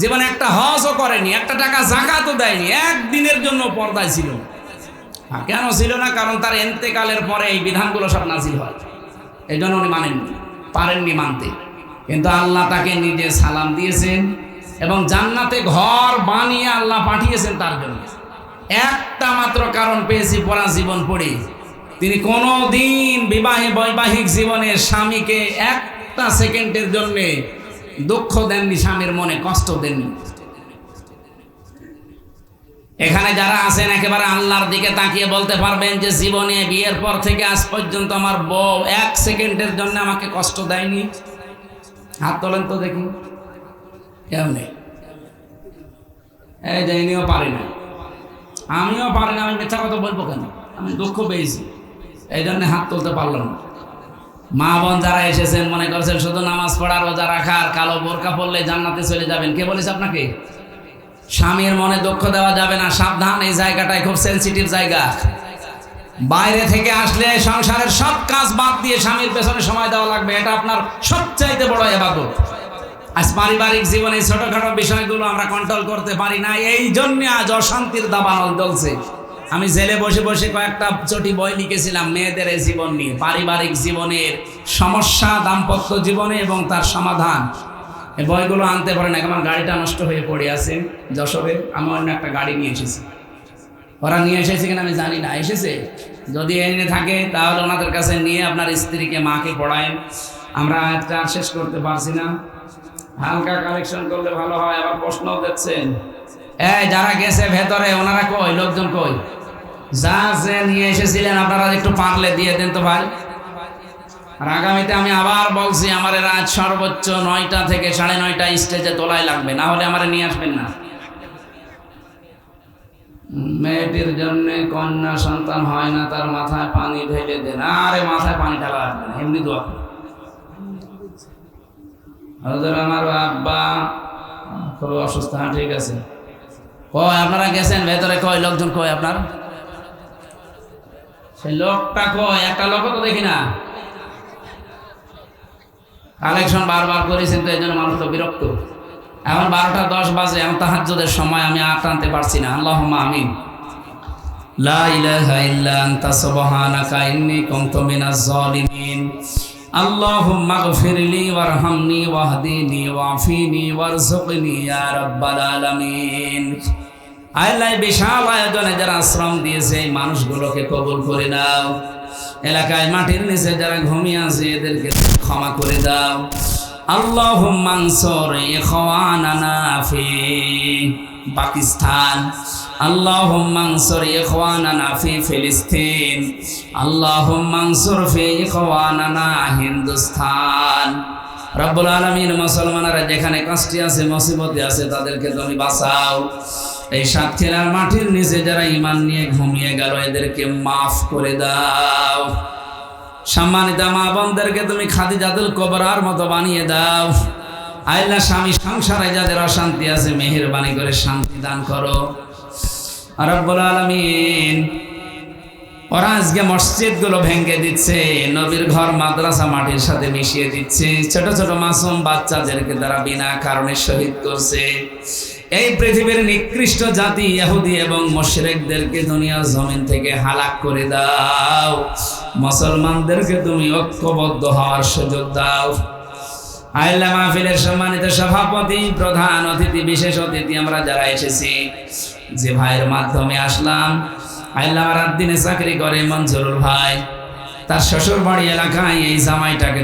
জীবনে একটা হজও করেনি, একটা টাকা যাকাতও দেয়নি, একদিনের জন্য পর্দায় ছিল না। কেন ছিল না? কারণ তার ইন্তেকালের পরে এই বিধানগুলো সব নাজিল হয়। এই জন্য উনি মানেননি, পারেননি মানতে। কিন্তু আল্লাহ তাকে নিজে সালাম দিয়েছেন এবং জান্নাতে ঘর বানিয়ে আল্লাহ পাঠিয়েছেন তার জন্য। একটা মাত্র কারণ পেয়েছি পড়া জীবন পড়ে, তিনি কোনো দিন বৈবাহিক জীবনের স্বামীকে একটা সেকেন্ডের জন্য দুঃখ দেননি, স্বামীর মনে কষ্ট দেননি। এখানে যারা আছেন একেবারে আল্লাহর দিকে তাকিয়ে বলতে পারবেন যে জীবনে বিয়ের পর থেকে আজ পর্যন্ত আমার বউ 1 সেকেন্ডের জন্য আমাকে কষ্ট দেয়নি? হাত তোলেন তো দেখি। কেউ নেই। এই যে ইনিও পারি না, আমিও পারি না। আমি মিথ্যা কথা বলবো কেন? আমি দুঃখ পেয়েছি, এই জন্য হাত তুলতে পারলাম না। মা বোন যারা এসেছেন, মনে করছেন শুধু নামাজ পড়া, রোজা রাখা আর কালো বোরকা পড়লে জান্নাতে চলে যাবেন। কে বলেছে আপনাকে? স্বামীর মনে দুঃখ দেওয়া যাবে না, সাবধান। এই জায়গাটায় খুব সেন্সিটিভ জায়গা। বাইরে থেকে আসলে সংসারের সব কাজ বাদ দিয়ে স্বামীর পেছনে সময় দেওয়া লাগবে। এটা আপনার সবচাইতে বড় ইবাদত। আজ পারিবারিক জীবনে ছোটখাটো বিষয়গুলো আমরা কন্ট্রোল করতে পারি না, এই জন্য আজ অশান্তির দাবানল চলছে। আমি জেলে বসে বসে কয়েকটা চটি বই লিখেছিলাম মেয়েদের এই জীবন নিয়ে, পারিবারিক জীবনের সমস্যা, দাম্পত্য জীবনে এবং তার সমাধান। এই বইগুলো আনতে পারেন। আমার গাড়িটা নষ্ট হয়ে পড়ে আছে যশোরে, আমি অন্য একটা গাড়ি নিয়ে এসেছি। ওরা নিয়ে এসেছে কিনা আমি জানি না, এসেছে। যদি এনে থাকে তাহলে ওনাদের কাছে নিয়ে আপনার স্ত্রীকে, মাকে পড়ায়েন। আমরা একটা শেষ করতে পারছি না, হালকা কালেকশন করলে ভালো হয়। আবার প্রশ্ন দেখছেন, এই যারা গেছে ভেতরে, ওনারা কই? লোকজন কই? যা যে নিয়ে এসেছিলেন আপনারা একটু পারলে দিয়ে দেন তো ভাই। আর আগামীতে আমি আবার বলছি, আমার রাত সর্বোচ্চ 9টা থেকে 9:30 স্টেজে তোলাই লাগবে, না হলে আমার নিয়ে আসবেন না। মেয়েটির জন্য কন্যা সন্তান হয় না, তার মাথায় পানি ঢেলে দেন। আরে মাথায় পানি ঢালা আসবে না, এমনি দোয়া। আমার আব্বা খুব অসুস্থ। হ্যাঁ ঠিক আছে, কয় আপনারা গেছেন ভেতরে, কয় লোকজন, কয় আপনার সেই লোকটা কয়, একটা লোক তো দেখি না। কালেকশন বারবার করেছেন তো, এই জন্য মানুষ তো বিরক্ত। এখন 12টা 10 বাজে, এখন তাহাজ্জুদের সময়, আমি আর টানতে পারছি না। আল্লাহুম্মা আমিন। লা ইলাহা ইল্লা আনতা সুবহানাকা ইন্নী কুনতু মিনাজ জালিমিন। আল্লাহুম্মা গফিরলি ওয়ারহামনি ওয়াহদিনি ওয়াফিনি ওয়ারযুকনি ইয়া রাব্বাল আলামিন। আল্লাহ বিশাল আয়োজনে যারা আশ্রম দিয়েছে, এই মানুষগুলোকে কবুল করে নাও। এলাকায় মাটির নিচে যারা ঘুমিয়ে আছে, এদেরকে ক্ষমা করে দাও। আল্লাহুম্মা আনসুর ইখওয়ানানা ফি পাকিস্তান, আল্লাহুম্মা আনসুর ইখওয়ানানা ফি ফিলিস্তিন, আল্লাহুম্মা আনসুর ফি ইখওয়ানানা হিন্দুস্তান। রব্বুল আলামিন, মুসলমানরা যেখানে কষ্টে আছে, মুসিবতে আছে, তাদেরকে তুমি বাঁচাও। এই সাতক্ষীরার মাটির নিচে যারা ঈমান নিয়ে ঘুমিয়ে গেল, এদেরকে মাফ করে দাও। সম্মানিত মা বোনদেরকে তুমি খাদিজাতুল কুবরার মতো বানিয়ে দাও। আল্লাহ, স্বামী সংসারে যাদের অশান্তি আছে, মেহেরবানি করে শান্তি দান করো। রব্বুল আলামিন, ওরা আজকে মসজিদগুলো ভেঙে দিচ্ছে, নবীর ঘর মাদ্রাসা মাটির সাথে মিশিয়ে দিচ্ছে, ছোট ছোট মাসুম বাচ্চাদেরকে তারা বিনা কারণে শহীদ করছে। এই পৃথিবীর নিকৃষ্ট জাতি ইহুদি এবং মুশরিকদেরকে দুনিয়ার জমিন থেকে হালাক করে দাও। মুসলমানদেরকে তুমি ঐক্যবদ্ধ হওয়ার সুযোগ দাও। আল্লাহ, মাহফিলের সম্মানিত সভাপতি, প্রধান অতিথি, বিশেষ অতিথি, আমরা যারা এসেছি, যে ভাইয়ের মাধ্যমে আসলাম, আল্লাহ রাত দিনে চাকরি করে মঞ্জুরুল ভাই, তার শ্বশুর বাড়ি এলাকায় এই জামাইটাকে